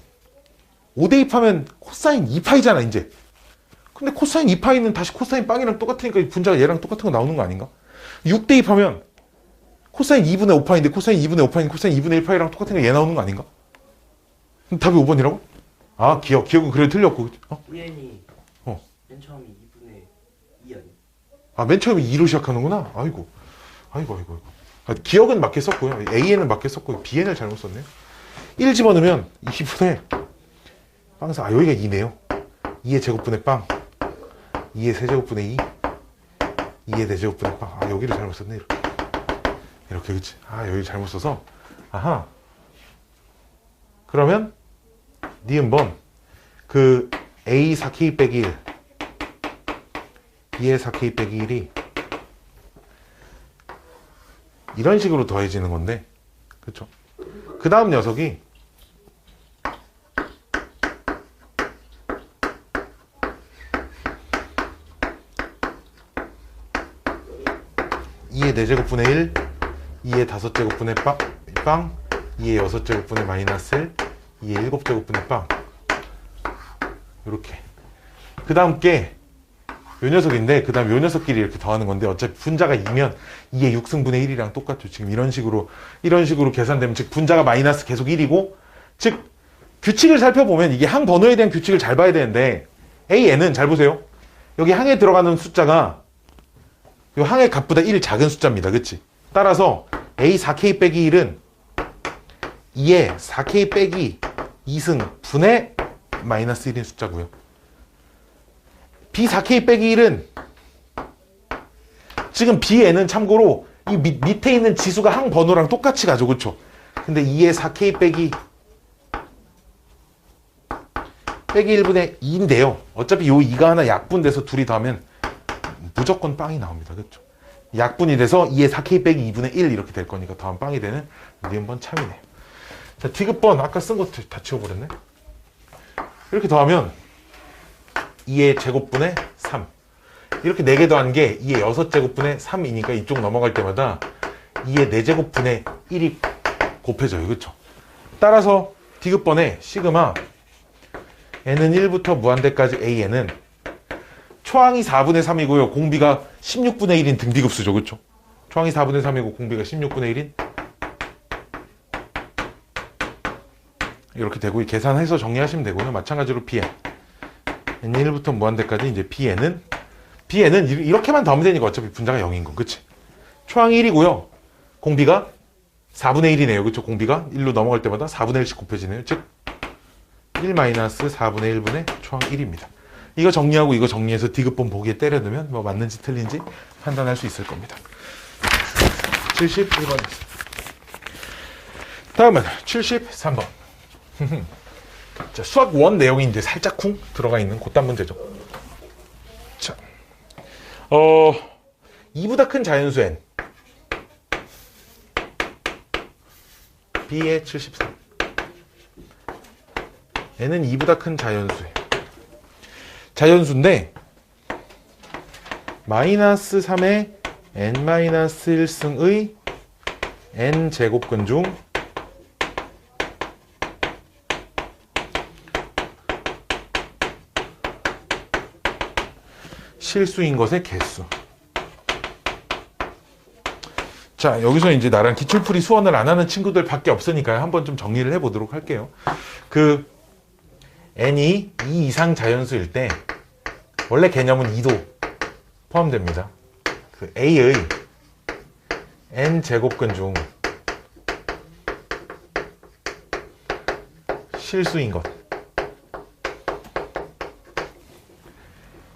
코사인 2파이잖아 이제. 근데 코사인 2파이는 다시 코사인 빵이랑 똑같으니까 분자가 얘랑 똑같은 거 나오는 거 아닌가? 6 대입하면 코사인 2분의 5파인데 코사인 2분의 5파인 코사인 2분의 1파이랑 똑같은 거 얘 나오는 거 아닌가? 그럼 답이 5번이라고? 아 기억은 그래도 틀렸고. EN이 어. 맨 처음이 2분의 2 아니야? 아, 맨 처음에 2로 시작하는구나. 아이고. 아, 기억은 맞게 썼고요. AN은 맞게 썼고요. BN을 잘못 썼네요. 1 집어넣으면 2분의 빵사. 아, 여기가 2네요. 2의 제곱분의 빵. 2의 세제곱분의 2. 2의 대제곱분의 빵. 아, 여기를 잘못 썼네. 이렇게 그치? 아, 여기 잘못 써서. 아하. 그러면 니은번 그 A 4K 빼기 1 2의 4K 빼기 1이 이런 식으로 더해지는 건데 그쵸? 그 다음 녀석이 (2의 4제곱분의 1) (2의 5제곱분의 빵) (2의 6제곱분의 마이너스 1) (2의 7제곱분의 빵) 이렇게 그 다음 게 요 녀석인데 그 다음 요 녀석끼리 이렇게 더하는 건데 어차피 분자가 2면 2의 6승분의 1이랑 똑같죠. 지금 이런 식으로 계산되면 즉 분자가 마이너스 계속 1이고 즉 규칙을 살펴보면 이게 항 번호에 대한 규칙을 잘 봐야 되는데 AN은 잘 보세요. 여기 항에 들어가는 숫자가 요 항의 값보다 1 작은 숫자입니다. 그치? 따라서 A 4K 빼기 1은 2의 4K 빼기 2승 분의 마이너스 1인 숫자고요. B4K 빼기 1은 지금 B에는 참고로 이 밑에 있는 지수가 항 번호랑 똑같이 가죠. 그쵸? 근데 2의 4K 빼기 1분의 2인데요. 어차피 요 2가 하나 약분돼서 둘이 더하면 무조건 빵이 나옵니다. 그쵸? 약분이 돼서 2의 4K 빼기 2분의 1 이렇게 될 거니까 더하면 빵이 되는 니은번 참이네요. 자, 디귿번 아까 쓴 거 다 치워버렸네. 이렇게 더하면 2의 제곱분의 3 이렇게 4개 더한 게 2의 6제곱분의 3이니까 이쪽 넘어갈 때마다 2의 4제곱분의 1이 곱해져요. 그쵸? 따라서 디귿번에 시그마 n은 1부터 무한대까지 an은 초항이 4분의 3이고요. 공비가 16분의 1인 등비급수죠. 그쵸? 초항이 4분의 3이고 공비가 16분의 1인 이렇게 되고 계산해서 정리하시면 되고요. 마찬가지로 bn n1부터 무한대까지 이제 bn은 이렇게만 더하면 되니까 어차피 분자가 0인 거. 그치? 초항이 1이고요. 공비가 4분의 1이네요. 그쵸? 공비가 1로 넘어갈 때마다 4분의 1씩 곱해지네요. 즉 1-4분의 1분의 초항 1입니다. 이거 정리하고 이거 정리해서 디귿번 보기에 때려 넣으면 뭐 맞는지 틀린지 판단할 수 있을 겁니다. 71번. 다음은 73번. 자, 수학 1 내용이 이제 살짝 쿵 들어가 있는 그딴 문제죠. 자, 2보다 큰 자연수 n. B의 73. n은 2보다 큰 자연수예요. 자연수인데 마이너스 3의 n-1승의 n제곱근 중 실수인 것의 개수. 자, 여기서 이제 나랑 기출풀이 수원을 안 하는 친구들 밖에 없으니까요. 한번 좀 정리를 해보도록 할게요. n이 2 이상 자연수일 때, 원래 개념은 2도 포함됩니다. a의 n제곱근 중 실수인 것.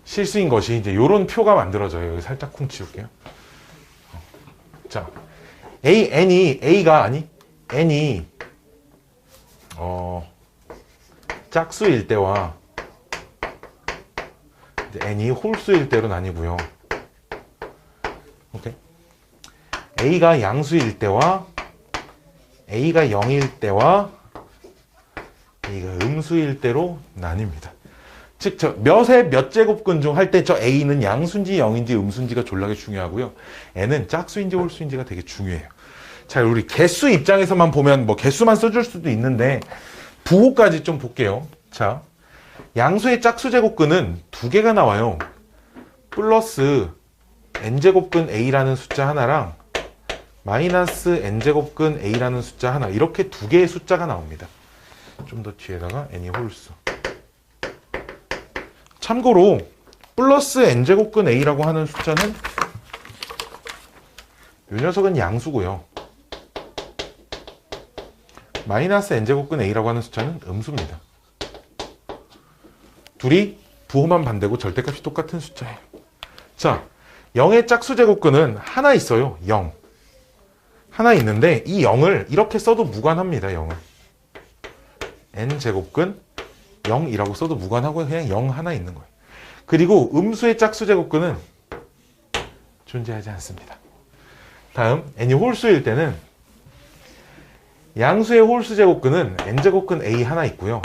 실수인 것이 이제 요런 표가 만들어져요. 여기 살짝 쿵 치울게요. 자, n이 짝수일 때와 n이 홀수일 때로 나뉘고요. 오케이. a가 양수일 때와 a가 0일 때와 a가 음수일 때로 나뉩니다. 즉, 몇의 몇 제곱근 중 할 때 저 a는 양수인지 0인지 음수인지가 졸라게 중요하고요. n은 짝수인지 홀수인지가 되게 중요해요. 자, 우리 개수 입장에서만 보면 뭐 개수만 써줄 수도 있는데 부호까지 좀 볼게요. 자, 양수의 짝수 제곱근은 두 개가 나와요. 플러스 n제곱근 a라는 숫자 하나랑 마이너스 n제곱근 a라는 숫자 하나, 이렇게 두 개의 숫자가 나옵니다. 좀 더 뒤에다가 n이 홀수. 참고로 플러스 n제곱근 a라고 하는 숫자는 이 녀석은 양수고요. 마이너스 n제곱근 a라고 하는 숫자는 음수입니다. 둘이 부호만 반대고 절대값이 똑같은 숫자예요. 자, 0의 짝수 제곱근은 하나 있어요. 0. 하나 있는데 이 0을 이렇게 써도 무관합니다. 0을. n제곱근 0이라고 써도 무관하고 그냥 0 하나 있는 거예요. 그리고 음수의 짝수 제곱근은 존재하지 않습니다. 다음, n이 홀수일 때는 양수의 홀수 제곱근은 n제곱근 a 하나 있고요.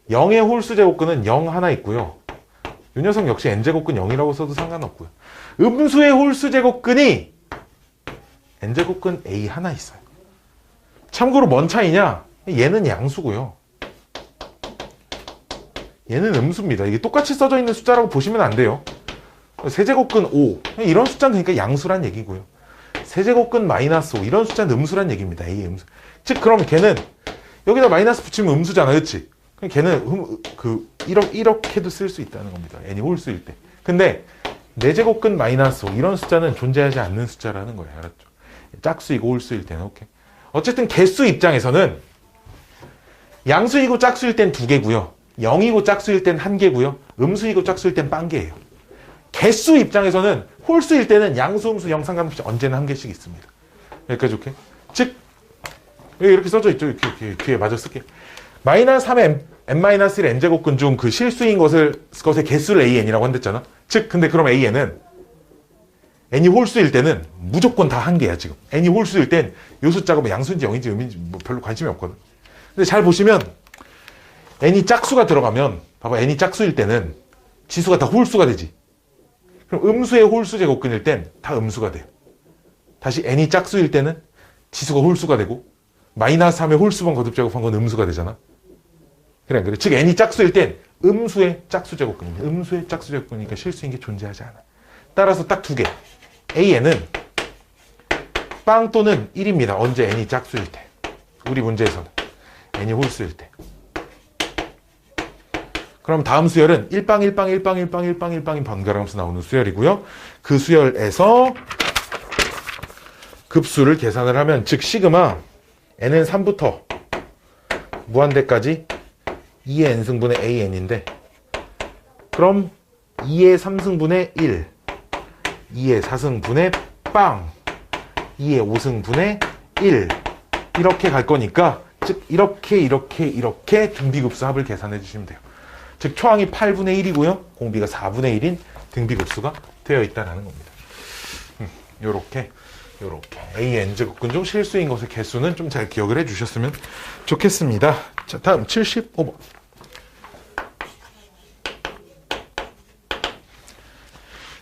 0의 홀수 제곱근은 0 하나 있고요. 이 녀석 역시 n제곱근 0이라고 써도 상관없고요. 음수의 홀수 제곱근이 n제곱근 a 하나 있어요. 참고로 뭔 차이냐? 얘는 양수고요. 얘는 음수입니다. 이게 똑같이 써져 있는 숫자라고 보시면 안 돼요. 세제곱근 5 이런 숫자는 그러니까 양수란 얘기고요. 세제곱근 마이너스 5 이런 숫자는 음수란 얘기입니다. A 음수. 즉 그럼 걔는 여기다 마이너스 붙이면 음수잖아, 그렇지? 그럼 걔는 이렇게도 쓸 수 있다는 겁니다. n이 홀수일 때. 근데 4제곱근 마이너스 5 이런 숫자는 존재하지 않는 숫자라는 거예요. 알았죠? 짝수이고 홀수일 때는. 오케이. 어쨌든 개수 입장에서는 양수이고 짝수일 땐 2개고요. 0이고 짝수일 땐 1개고요. 음수이고 짝수일 땐 0개예요. 개수 입장에서는 홀수일 때는 양수, 음수, 0 상관없이 언제나 1개씩 있습니다. 여기까지 오케이? 즉 이렇게 써져 있죠. 이렇게 뒤에 마저 쓸게요. 마이너스 3의 n-1 n제곱근 중 그 실수인 것의 개수를 an이라고 한댔잖아. 즉 근데 그럼 an은 n이 홀수일 때는 무조건 다 1개야 지금. n이 홀수일 땐 요 숫자가 뭐 양수인지 0인지 음인지 뭐 별로 관심이 없거든. 근데 잘 보시면 n이 짝수가 들어가면 봐봐, n이 짝수일 때는 지수가 다 홀수가 되지. 그럼 음수의 홀수 제곱근일 땐 다 음수가 돼요. 다시 n이 짝수일 때는 지수가 홀수가 되고 마이너스 3의 홀수번 거듭 제곱한 건 음수가 되잖아. 그래. 즉 n이 짝수일 땐 음수의 짝수 제곱근입니다. 음수의 짝수 제곱근이니까 실수인 게 존재하지 않아. 따라서 딱 2개. an은 빵 또는 1입니다. 언제 n이 짝수일 때. 우리 문제에서는 n이 홀수일 때. 그럼 다음 수열은 1빵인 번갈아가면서 나오는 수열이고요. 그 수열에서 급수를 계산을 하면, 즉 시그마 n은 3부터 무한대까지 2의 n승분의 an인데, 그럼 2의 3승분의 1, 2의 4승분의 빵, 2의 5승분의 1 이렇게 갈 거니까, 즉 이렇게 등비급수 합을 계산해 주시면 돼요. 즉 초항이 8분의 1이고요. 공비가 4분의 1인 등비급수가 되어 있다는 겁니다. 요렇게 A, N제곱근 중 실수인 것의 개수는 좀 잘 기억을 해주셨으면 좋겠습니다. 자, 다음 75번.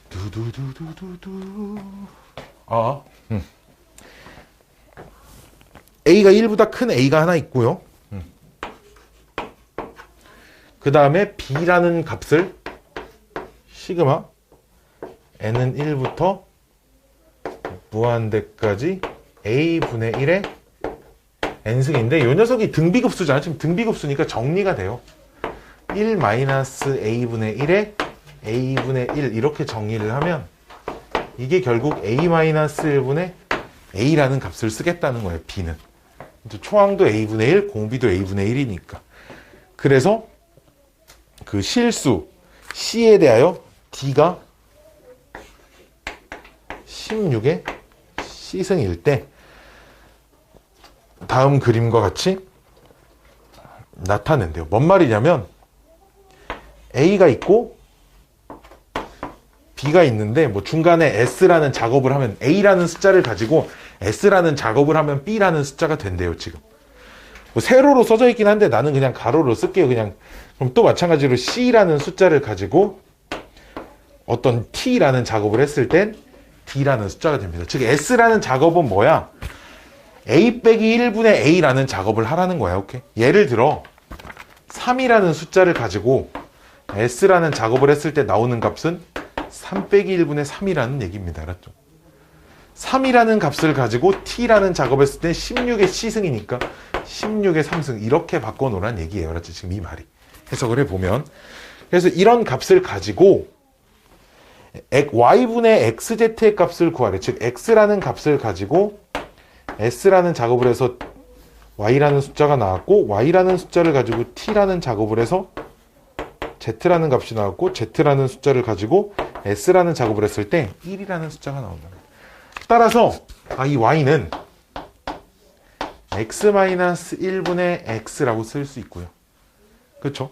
두두두두두두. A가 1보다 큰 A가 하나 있고요. 그 다음에 B라는 값을 시그마 N은 1부터 무한대까지 A분의 1의 N승인데 이 녀석이 등비급수잖아. 지금 등비급수니까 정리가 돼요. 1-A분의 1의 A분의 1 이렇게 정리를 하면 이게 결국 A-1분의 A라는 값을 쓰겠다는 거예요. B는. 초항도 A분의 1, 공비도 A분의 1이니까. 그래서 그 실수 C에 대하여 D가 16의 C승일 때 다음 그림과 같이 나타낸대요. 뭔 말이냐면 A가 있고 B가 있는데 뭐 중간에 S라는 작업을 하면 A라는 숫자를 가지고 S라는 작업을 하면 B라는 숫자가 된대요. 지금 뭐 세로로 써져 있긴 한데 나는 그냥 가로로 쓸게요. 그냥 그럼 또 마찬가지로 C라는 숫자를 가지고 어떤 T라는 작업을 했을 땐 D라는 숫자가 됩니다. 즉 S라는 작업은 뭐야? A 빼기 1분의 A라는 작업을 하라는 거야. 오케이? 예를 들어 3이라는 숫자를 가지고 S라는 작업을 했을 때 나오는 값은 3 빼기 1분의 3이라는 얘기입니다. 알았죠? 3이라는 값을 가지고 T라는 작업했을 때 16의 C승이니까 16의 3승 이렇게 바꿔놓으란 얘기예요. 알았죠? 지금 이 말이. 해석을 해보면 그래서 이런 값을 가지고 y분의 xz의 값을 구하래. 즉 x라는 값을 가지고 s라는 작업을 해서 y라는 숫자가 나왔고 y라는 숫자를 가지고 t라는 작업을 해서 z라는 값이 나왔고 z라는 숫자를 가지고 s라는 작업을 했을 때 1이라는 숫자가 나온다. 따라서 이 y는 x-1분의 x라고 쓸 수 있고요. 그렇죠?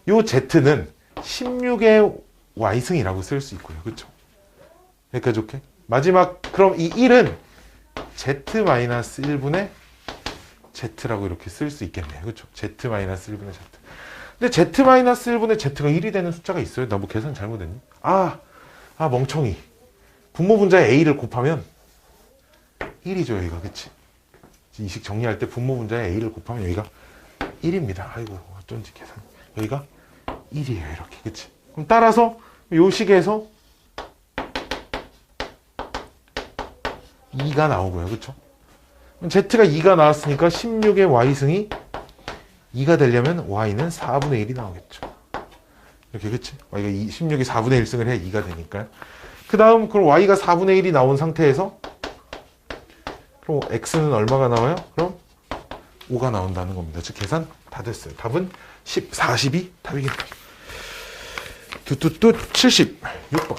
요 z는 16의 y승이라고 쓸 수 있고요. 그렇죠? 여기까지 오케이? 마지막 그럼 이 1은 z-1분의 z라고 이렇게 쓸 수 있겠네요. 그렇죠? z-1분의 z. 근데 z-1분의 z가 1이 되는 숫자가 있어요. 나 뭐 계산 잘못했니? 멍청이. 분모 분자에 a를 곱하면 1이죠. 여기가. 그치? 이식 정리할 때 분모 분자에 a를 곱하면 여기가 1입니다. 아이고 어쩐지 계산. 여기가 1이에요. 이렇게. 그치? 그럼 따라서 요 식에서 2가 나오고요. 그쵸? Z가 2가 나왔으니까 16의 Y승이 2가 되려면 Y는 4분의 1이 나오겠죠. 이렇게. 그치? Y가 16이 4분의 1승을 해야 2가 되니까요. 그 다음 그럼 Y가 4분의 1이 나온 상태에서 그럼 X는 얼마가 나와요? 그럼 5가 나온다는 겁니다. 즉 계산 다 됐어요. 답은 10, 40이 답이겠다. 뚜뚜뚜 76번.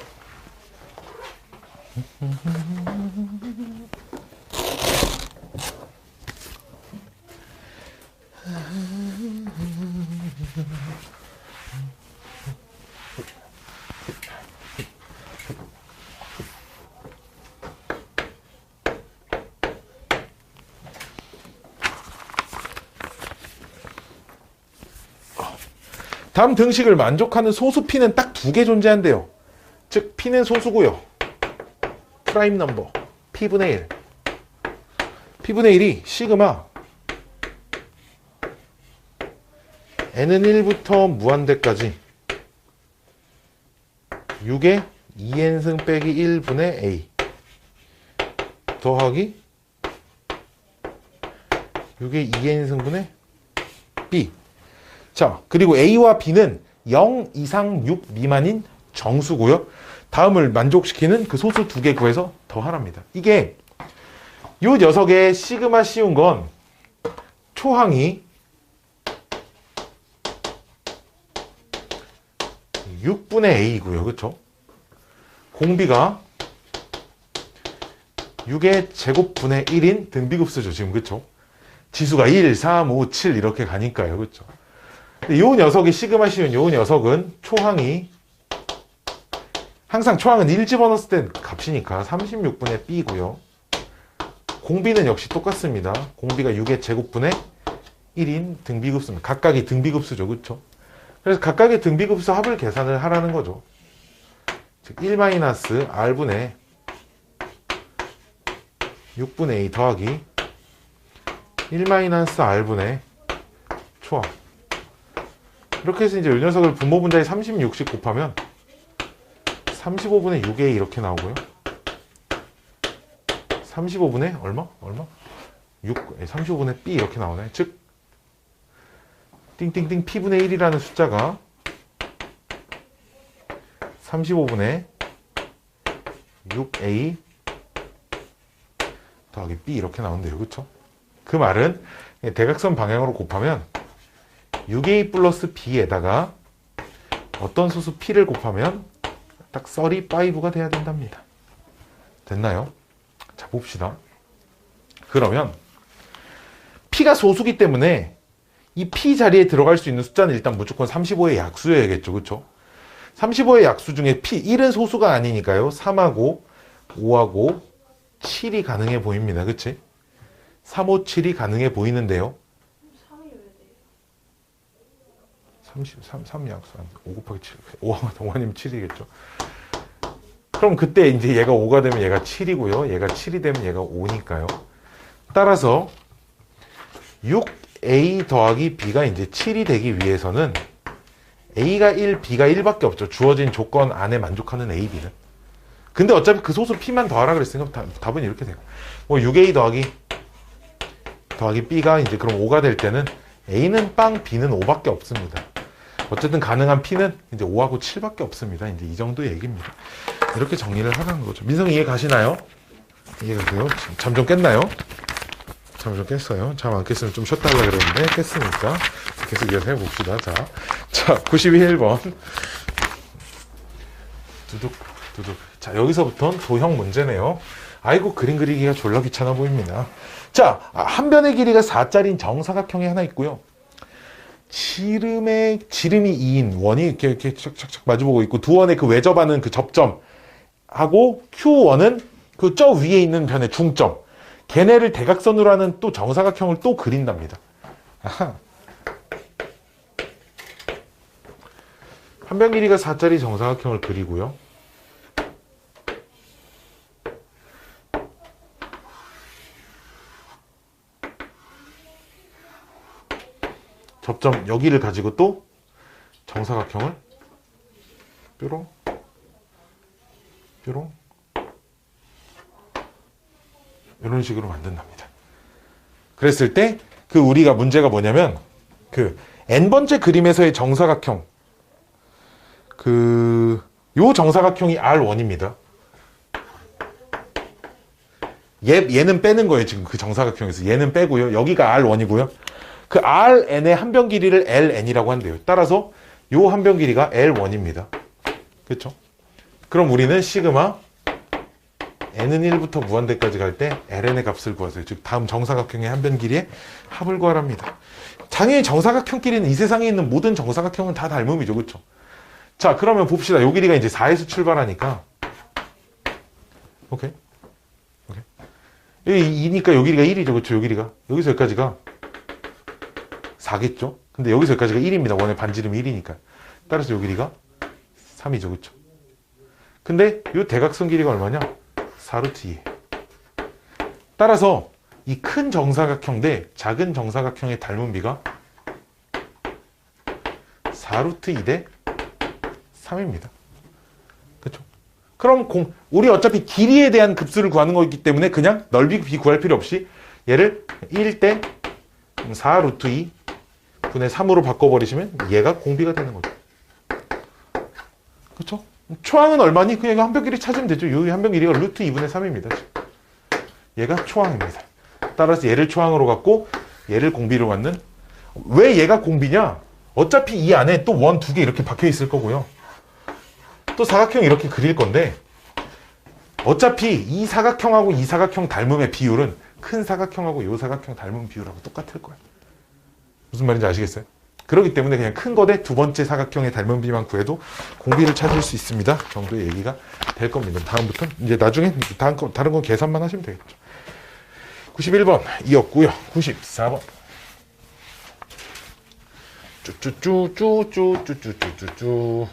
다음 등식을 만족하는 소수 P는 딱 2개 존재한대요. 즉 P는 소수고요. 프라임 넘버 P분의 1. P분의 1이 시그마 N은 1부터 무한대까지 6의 2n승 빼기 1분의 A 더하기 6의 2n승분의 B. 자, 그리고 A와 B는 0 이상 6 미만인 정수고요. 다음을 만족시키는 그 소수 2개 구해서 더하랍니다. 이게 요 녀석의 시그마 씌운 건 초항이 6분의 A고요. 그렇죠? 공비가 6의 제곱분의 1인 등비급수죠. 지금. 그렇죠? 지수가 1, 3, 5, 7 이렇게 가니까요. 그렇죠? 근데 요 녀석이 시그마 씌운 요 녀석은 초항이 항상 초항은 1 집어넣었을 때 값이니까 36분의 b고요. 공비는 역시 똑같습니다. 공비가 6의 제곱분의 1인 등비급수입니다. 각각이 등비급수죠. 그렇죠? 그래서 각각의 등비급수 합을 계산을 하라는 거죠. 즉 1-r분의 6분의 a 더하기 1-r분의 초항. 이렇게 해서 이제 이 녀석을 분모분자에 36씩 곱하면 35분의 6a 이렇게 나오고요. 35분의 얼마? 35분의 b 이렇게 나오네. 즉 띵띵띵 p분의 1이라는 숫자가 35분의 6a 더하기 b 이렇게 나온대요. 그쵸? 그 말은 대각선 방향으로 곱하면 6a 플러스 b에다가 어떤 소수 p를 곱하면 딱 35가 돼야 된답니다. 됐나요? 자, 봅시다. 그러면 p가 소수기 때문에 이 p 자리에 들어갈 수 있는 숫자는 일단 무조건 35의 약수여야겠죠. 그쵸? 35의 약수 중에 p 1은 소수가 아니니까요. 3하고 5하고 7이 가능해 보입니다. 그치? 3, 5, 7이 가능해 보이는데요. 3이 왜 돼요? 3 약수 5 곱하기 7 5아니면 7이겠죠. 그럼 그때 이제 얘가 5가 되면 얘가 7이고요. 얘가 7이 되면 얘가 5니까요. 따라서 6a 더하기 b가 이제 7이 되기 위해서는 a가 1, b가 1밖에 없죠. 주어진 조건 안에 만족하는 a, b는. 근데 어차피 그 소수 p만 더하라 그랬으니까 답은 이렇게 돼요. 뭐 6a 더하기 b가 이제 그럼 5가 될 때는 a는 빵, b는 5밖에 없습니다. 어쨌든 가능한 p는 이제 5하고 7밖에 없습니다. 이제 이 정도 얘기입니다. 이렇게 정리를 하라는 거죠. 민성이 이해 가시나요? 이해가세요? 잠 좀 깼나요? 잠 좀 깼어요. 잠 안 깼으면 좀 쉬었다 하려고 그랬는데 깼으니까 계속 이어서 해봅시다. 자 92번 두둑. 자, 여기서부터는 도형 문제네요. 아이고, 그림 그리기가 졸라 귀찮아 보입니다. 자, 한 변의 길이가 4짜리인 정사각형이 하나 있고요. 지름이 2인 원이 이렇게 착착착 마주보고 있고, 두 원의 그 외접하는 그 접점하고 Q1은 그 저 위에 있는 변의 중점. 걔네를 대각선으로 하는 또 정사각형을 또 그린답니다. 아하. 한 변 길이가 4짜리 정사각형을 그리고요. 접점 여기를 가지고 또 정사각형을 뾰롱 이런 식으로 만든답니다. 그랬을 때 그 우리가 문제가 뭐냐면 그 n번째 그림에서의 정사각형 요 정사각형이 R1입니다. 얘는 빼는 거예요. 지금 그 정사각형에서 얘는 빼고요. 여기가 R1이고요. 그 Rn의 한 변 길이를 Ln이라고 한대요. 따라서 요 한 변 길이가 L1입니다. 그렇죠? 그럼 우리는 시그마 n은 1부터 무한대까지 갈 때 ln의 값을 구하세요. 즉 다음 정사각형의 한 변 길이의 합을 구하랍니다. 당연히 정사각형끼리는 이 세상에 있는 모든 정사각형은 다 닮음이죠. 그렇죠? 자, 그러면 봅시다. 요 길이가 이제 4에서 출발하니까 오케이. 여기 2니까 요 길이가 1이죠. 그렇죠? 요 길이가 여기서 여기까지가 4겠죠? 근데 여기서 여기까지가 1입니다. 원의 반지름이 1이니까. 따라서 요 길이가 3이죠. 그쵸? 근데 요 대각선 길이가 얼마냐? 4루트 2. 따라서 이 큰 정사각형 대 작은 정사각형의 닮은 비가 4루트 2 대 3입니다. 그쵸? 그럼 우리 어차피 길이에 대한 급수를 구하는 거기 때문에 그냥 넓이 비 구할 필요 없이 얘를 1 대 4루트 2 분의 3으로 바꿔버리시면 얘가 공비가 되는 거죠. 그렇죠? 초항은 얼마니? 그냥 한 변 길이 찾으면 되죠. 이 한 변 길이가 루트 2분의 3입니다. 얘가 초항입니다. 따라서 얘를 초항으로 갖고 얘를 공비로 갖는. 왜 얘가 공비냐? 어차피 이 안에 또 원 2개 이렇게 박혀 있을 거고요. 또 사각형 이렇게 그릴 건데 어차피 이 사각형하고 이 사각형 닮음의 비율은 큰 사각형하고 이 사각형 닮은 비율하고 똑같을 거예요. 무슨 말인지 아시겠어요? 그렇기 때문에 그냥 큰 거 대 두 번째 사각형의 닮은 비만 구해도 공비를 찾을 수 있습니다 정도의 얘기가 될 겁니다. 다음부터 이제 나중에 다른 건 계산만 하시면 되겠죠. 91번 이었고요. 94번 쭈쭈쭈쭈쭈쭈쭈쭈쭈쭈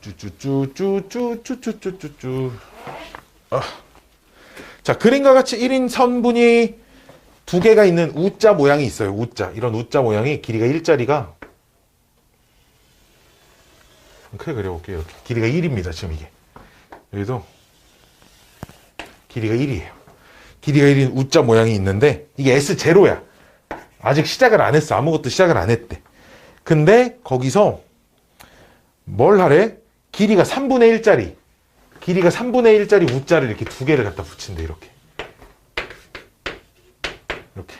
쭈쭈쭈쭈쭈쭈쭈쭈쭈. 자, 그림과 같이 1인 선분이 두 개가 있는 U자 모양이 있어요. U자. 이런 U자 모양이 길이가 1짜리가 크게 그려볼게요. 이렇게. 길이가 1입니다. 지금 이게. 여기도 길이가 1이에요. 길이가 1인 U자 모양이 있는데 이게 S0야. 아직 시작을 안 했어. 아무것도 시작을 안 했대. 근데 거기서 뭘 하래? 길이가 3분의 1짜리. 길이가 3분의 1짜리 U자를 이렇게 두 개를 갖다 붙인대. 이렇게. 이렇게.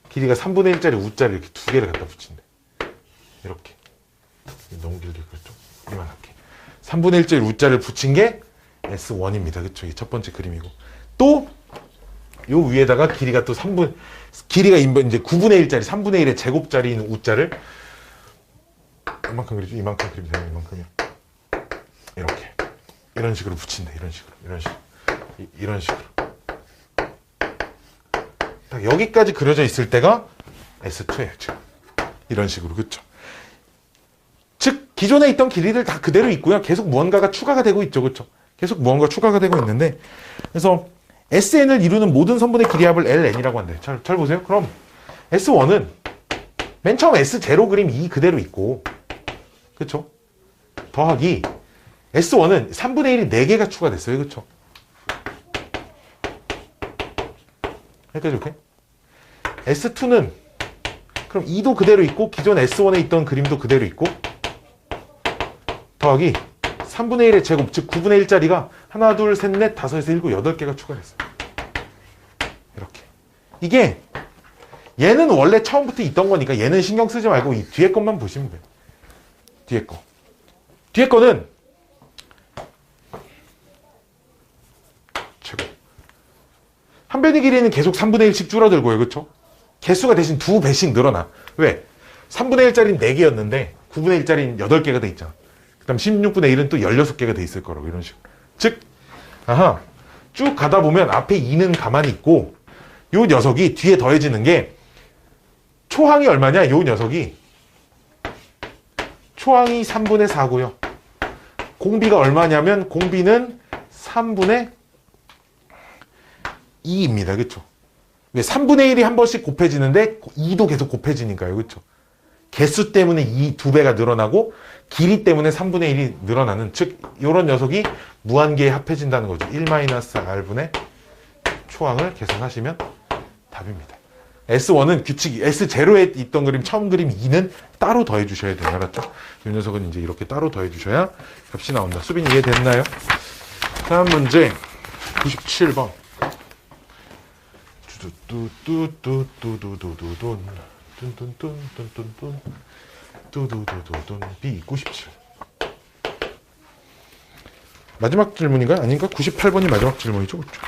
길이가 3분의 1짜리 U자를 이렇게 두 개를 갖다 붙인대. 이렇게. 너무 길게 그랬죠? 이만하게. 3분의 1짜리 U자를 붙인 게 S1입니다. 그쵸? 이게 첫 번째 그림이고. 또, 요 위에다가 길이가 또 길이가 이제 9분의 1짜리, 3분의 1의 제곱짜리인 U자를 이만큼 그리죠? 이만큼 그리면 되는 이만큼이요. 이렇게. 이런 식으로 붙인다. 이런 식으로. 이런 식으로. 딱 여기까지 그려져 있을 때가 S2예요. 지금. 이런 식으로. 그쵸? 즉, 기존에 있던 길이들 다 그대로 있고요. 계속 무언가가 추가가 되고 있죠. 그쵸? 계속 무언가 추가가 되고 있는데, 그래서 SN을 이루는 모든 선분의 길이 합을 LN이라고 한대. 잘 보세요. 그럼 S1은 맨 처음 S0 그림 2 그대로 있고, 그쵸? 더하기 S1은 3분의 1이 4개가 추가됐어요. 그쵸? 여기까지 이렇게. S2는 그럼 2도 그대로 있고 기존 S1에 있던 그림도 그대로 있고 더하기 3분의 1의 제곱, 즉 9분의 1짜리가 하나, 둘, 셋, 넷, 다섯에서 일곱, 8개가 추가됐어요. 이렇게. 이게 얘는 원래 처음부터 있던 거니까 얘는 신경 쓰지 말고 이 뒤에 것만 보시면 돼요. 뒤에 거. 뒤에 거는 제곱. 한 변의 길이는 계속 3분의 1씩 줄어들고요. 그렇죠? 개수가 대신 2배씩 늘어나. 왜? 3분의 1짜리는 4개였는데 9분의 1짜리는 8개가 돼 있잖아. 그 다음 16분의 1은 또 16개가 돼 있을 거라고. 이런 식으로. 즉, 쭉 가다 보면 앞에 2는 가만히 있고 요 녀석이 뒤에 더해지는 게 초항이 얼마냐? 요 녀석이 초항이 3분의 4고요. 공비가 얼마냐면 공비는 3분의 2입니다. 그렇죠? 왜 3분의 1이 한 번씩 곱해지는데 2도 계속 곱해지니까요. 그렇죠? 개수 때문에 2배가 늘어나고 길이 때문에 3분의 1이 늘어나는, 즉 이런 녀석이 무한계에 합해진다는 거죠. 1-r분의 초항을 계산하시면 답입니다. S1은 규칙이 S0에 있던 그림, 처음 그림 2는 따로 더해 주셔야 돼요. 알았죠? 이 녀석은 이제 이렇게 따로 더해 주셔야 값이 나온다. 수빈 이해됐나요? 다음 문제 97번. B 97. 마지막 질문인가요? 아닌가? 98번이 마지막 질문이죠. 그렇죠?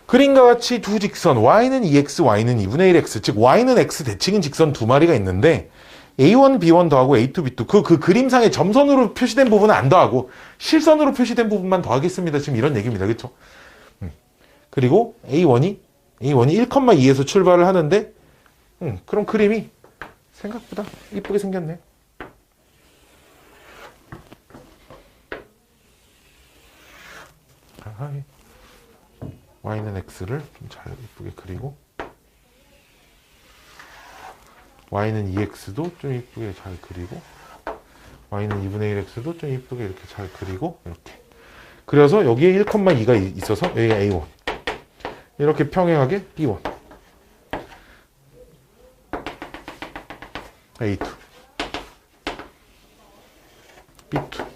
그림과 같이 두 직선 y는 2x, y는 2분의 1x, 즉 y는 x 대칭인 직선 두 마리가 있는데 a1, b1 더하고 a2, b2 그 그림상에 점선으로 표시된 부분은 안 더하고 실선으로 표시된 부분만 더하겠습니다. 지금 이런 얘기입니다. 그렇죠? 그리고 a1이 1,2에서 출발을 하는데 그럼 그림이 생각보다 이쁘게 생겼네. y는 x를 좀 잘 이쁘게 그리고 y는 2x도 좀 이쁘게 잘 그리고 y는 2분의 1x도 좀 이쁘게 이렇게 잘 그리고 이렇게 그려서 여기에 1,2가 있어서 여기가 a1 이렇게 평행하게 b1 a2 b2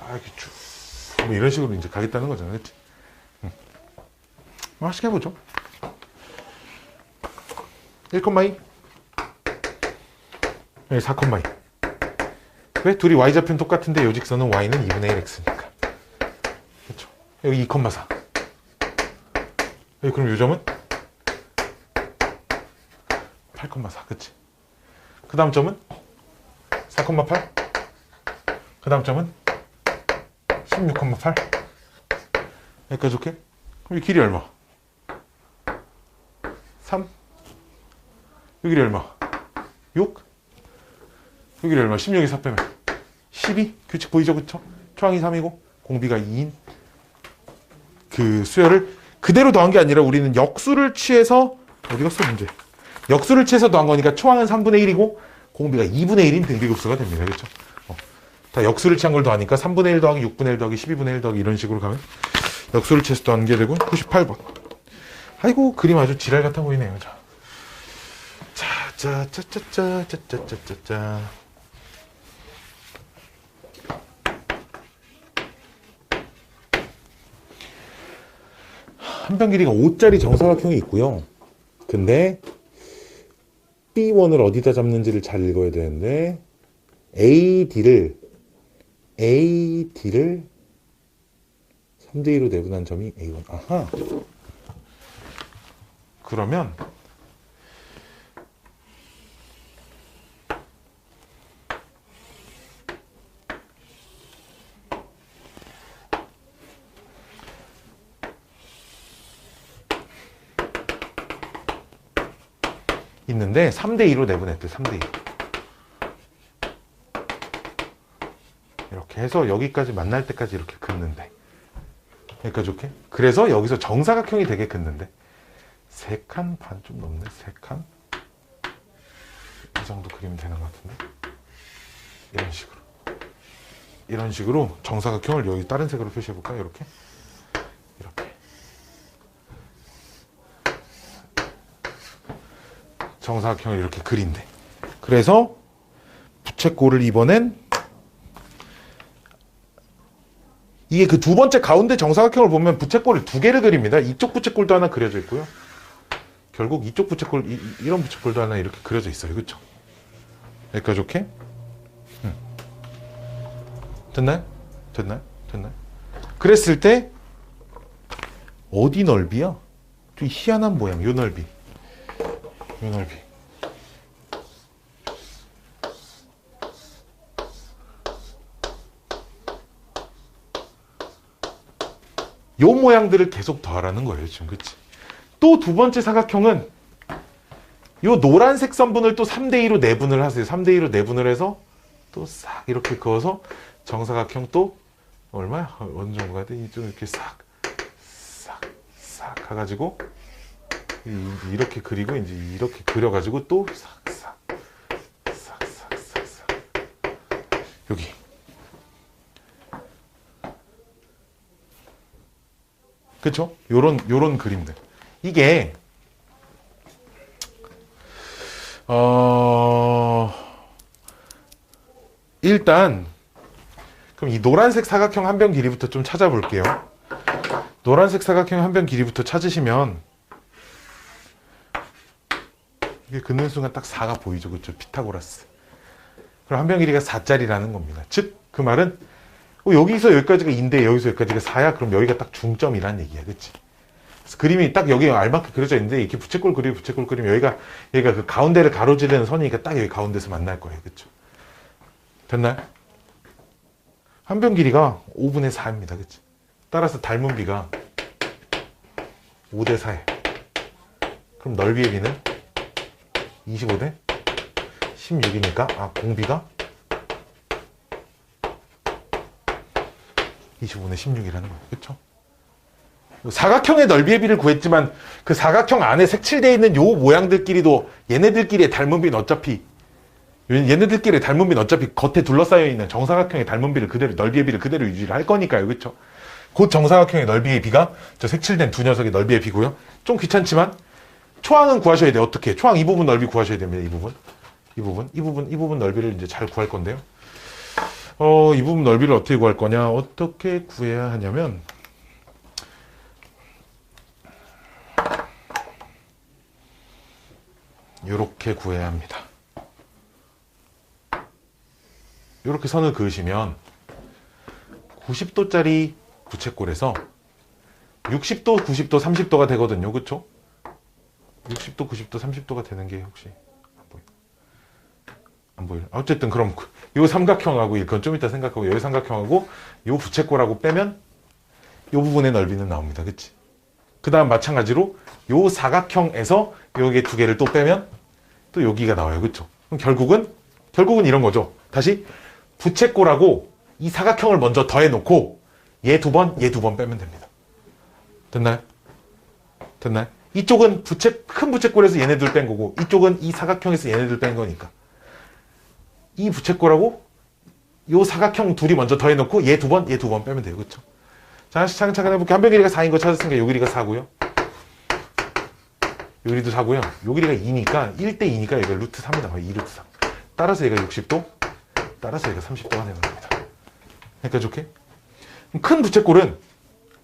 이렇게 쭉 뭐 이런 식으로 이제 가겠다는 거잖아. 그치? 맛있게 해보죠. 1,2 여기 4,2 왜? 둘이 y좌표는 똑같은데 요 직선은 y는 2분의 1x니까. 그렇죠? 여기 2,4. 여기 그럼 요점은 8,4. 그치? 그 다음 점은 4,8. 그 다음 점은 16,8. 여기까지 오케이? 그럼 이 길이 얼마? 3. 여기 길이 얼마? 6. 여기 길이 얼마? 16에 4 빼면 12. 규칙 보이죠? 그쵸? 초항이 3이고 공비가 2인 그 수열을 그대로 더한 게 아니라 우리는 역수를 취해서 어디 갔어 문제? 역수를 취해서 더한 거니까 초항은 3분의 1이고 공비가 2분의 1인 등비급수가 됩니다. 그렇죠? 다 역수를 취한 걸 더하니까 3분의 1 더하기 6분의 1 더하기 12분의 1 더하기 이런 식으로 가면 역수를 취해서 더한 게 되고 98번. 아이고 그림 아주 지랄 같아 보이네요. 짜짜짜짜짜짜짜짜짜. 한변 길이가 5짜리 정사각형이 있고요. 근데 B1을 어디다 잡는지를 잘 읽어야 되는데 AD를 3대2로 내분한 점이 A1. 아하. 그러면 있는데 3대2로 내분했대. 3대2. 이렇게 해서 여기까지 만날 때까지 이렇게 긋는데 여기까지 오케이? 그래서 여기서 정사각형이 되게 긋는데 3칸 반 좀 넘네. 3칸 이 정도 그리면 되는 것 같은데 이런 식으로 정사각형을 여기 다른 색으로 표시해 볼까요? 이렇게 정사각형을 이렇게 그린대. 그래서 부채꼴을 이번엔 이게 그 두 번째 가운데 정사각형을 보면 부채꼴을 2개를 그립니다. 이쪽 부채꼴도 하나 그려져 있고요. 결국 이쪽 부채꼴 이런 부채꼴도 하나 이렇게 그려져 있어요. 그렇죠? 여기까지 오케이? 됐나요? 그랬을 때 어디 넓이야? 좀 희한한 모양. 요 넓이. 요 모양들을 계속 더하라는 거예요, 지금. 그치? 또 두 번째 사각형은 요 노란색 선분을 또 3대2로 내분을 하세요. 3대2로 내분을 해서 또 싹 이렇게 그어서 정사각형 또 얼마야? 어느 정도 가야 돼? 좀 이렇게 싹 가가지고 이렇게 그리고 이제 이렇게 그려가지고 또 싹 여기 그쵸? 요런 그림들 이게 일단 그럼 이 노란색 사각형 한 변 길이부터 좀 찾아볼게요. 노란색 사각형 한 변 길이부터 찾으시면 이게 긋는 순간 딱 4가 보이죠. 그렇죠? 피타고라스. 그럼 한 변 길이가 4짜리라는 겁니다. 즉, 그 말은 여기서 여기까지가 2인데 여기서 여기까지가 4야. 그럼 여기가 딱 중점이라는 얘기야. 그치? 그래서 그림이 딱 여기 알맞게 그려져 있는데 이렇게 부채꼴 그리면 여기가 그 가운데를 가로지르는 선이니까 딱 여기 가운데서 만날 거예요. 그쵸? 됐나요? 한 변 길이가 5분의 4입니다. 그치? 따라서 닮은 비가 5대 4예요. 그럼 넓이의 비는 25대 16이니까 공비가 25분의 16이라는 거예요. 그렇죠? 사각형의 넓이의 비를 구했지만 그 사각형 안에 색칠되어 있는 요 모양들끼리도 얘네들끼리의 닮은 비는 어차피 겉에 둘러싸여 있는 정사각형의 닮은 비를 그대로 넓이의 비를 그대로 유지를 할 거니까요. 그렇죠? 곧 정사각형의 넓이의 비가 저 색칠된 두 녀석의 넓이의 비고요. 좀 귀찮지만 초항은 구하셔야 돼요. 어떻게? 초항 이 부분 넓이 구하셔야 됩니다. 이 부분 넓이를 이제 잘 구할 건데요. 이 부분 넓이를 어떻게 구할 거냐? 어떻게 구해야 하냐면 이렇게 구해야 합니다. 이렇게 선을 그으시면 90도짜리 부채꼴에서 60도, 90도, 30도가 되거든요. 그쵸? 60도, 90도, 30도가 되는 게 혹시 안 보이나? 어쨌든 그럼 요 삼각형하고 그건 좀 이따 생각하고 요 삼각형하고 요 부채꼴하고 빼면 요 부분의 넓이는 나옵니다. 그치? 그 다음 마찬가지로 요 사각형에서 요게 두 개를 또 빼면 또 여기가 나와요. 그쵸? 그럼 결국은 이런 거죠. 다시 부채꼴하고 이 사각형을 먼저 더해놓고 얘 두 번 빼면 됩니다. 됐나요? 이쪽은 큰 부채꼴에서 얘네들 뺀 거고 이쪽은 이 사각형에서 얘네들 뺀 거니까 이 부채꼴하고 요 사각형 둘이 먼저 더해놓고 얘 두 번 빼면 돼요. 그쵸? 자, 다시 차근차근 해볼게요. 한 변 길이가 4인 거 찾았으니까 요 길이가 4고요. 요 길이도 4고요. 요 길이가 2니까 1대 2니까 여기가 루트 3이 나와요. 2 루트 3. 따라서 얘가 60도, 따라서 얘가 30도가 되는 겁니다. 그러니까 좋게? 큰 부채꼴은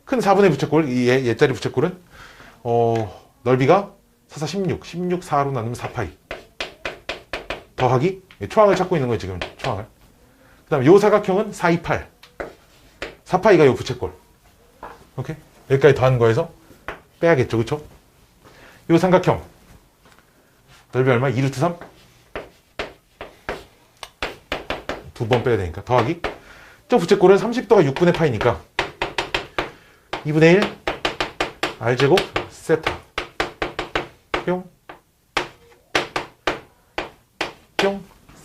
큰 4분의 부채꼴, 얘짜리 부채꼴은 넓이가 4, 16, 4로 나누면 4파이 더하기 초항을 찾고 있는 거예요. 지금 초항을. 그 다음에 요 사각형은 4, 2, 8 4파이가 요 부채꼴. 오케이? 여기까지 더한 거에서 빼야겠죠. 그쵸? 요 삼각형 넓이 얼마? 2 루트 3 두 번 빼야 되니까 더하기 저 부채꼴은 30도가 6분의 파이니까 2분의 1 r제곱 세타 뿅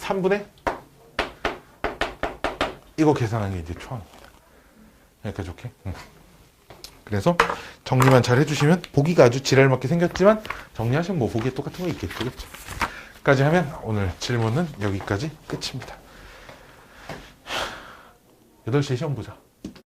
3분의 이거 계산한 게 이제 초항입니다. 여기까지 오케이? 그래서 정리만 잘 해주시면 보기가 아주 지랄맞게 생겼지만 정리하시면 뭐 보기에 똑같은 거 있겠죠. 그렇죠? 까지 하면 오늘 질문은 여기까지 끝입니다. 8시에 시험 보자.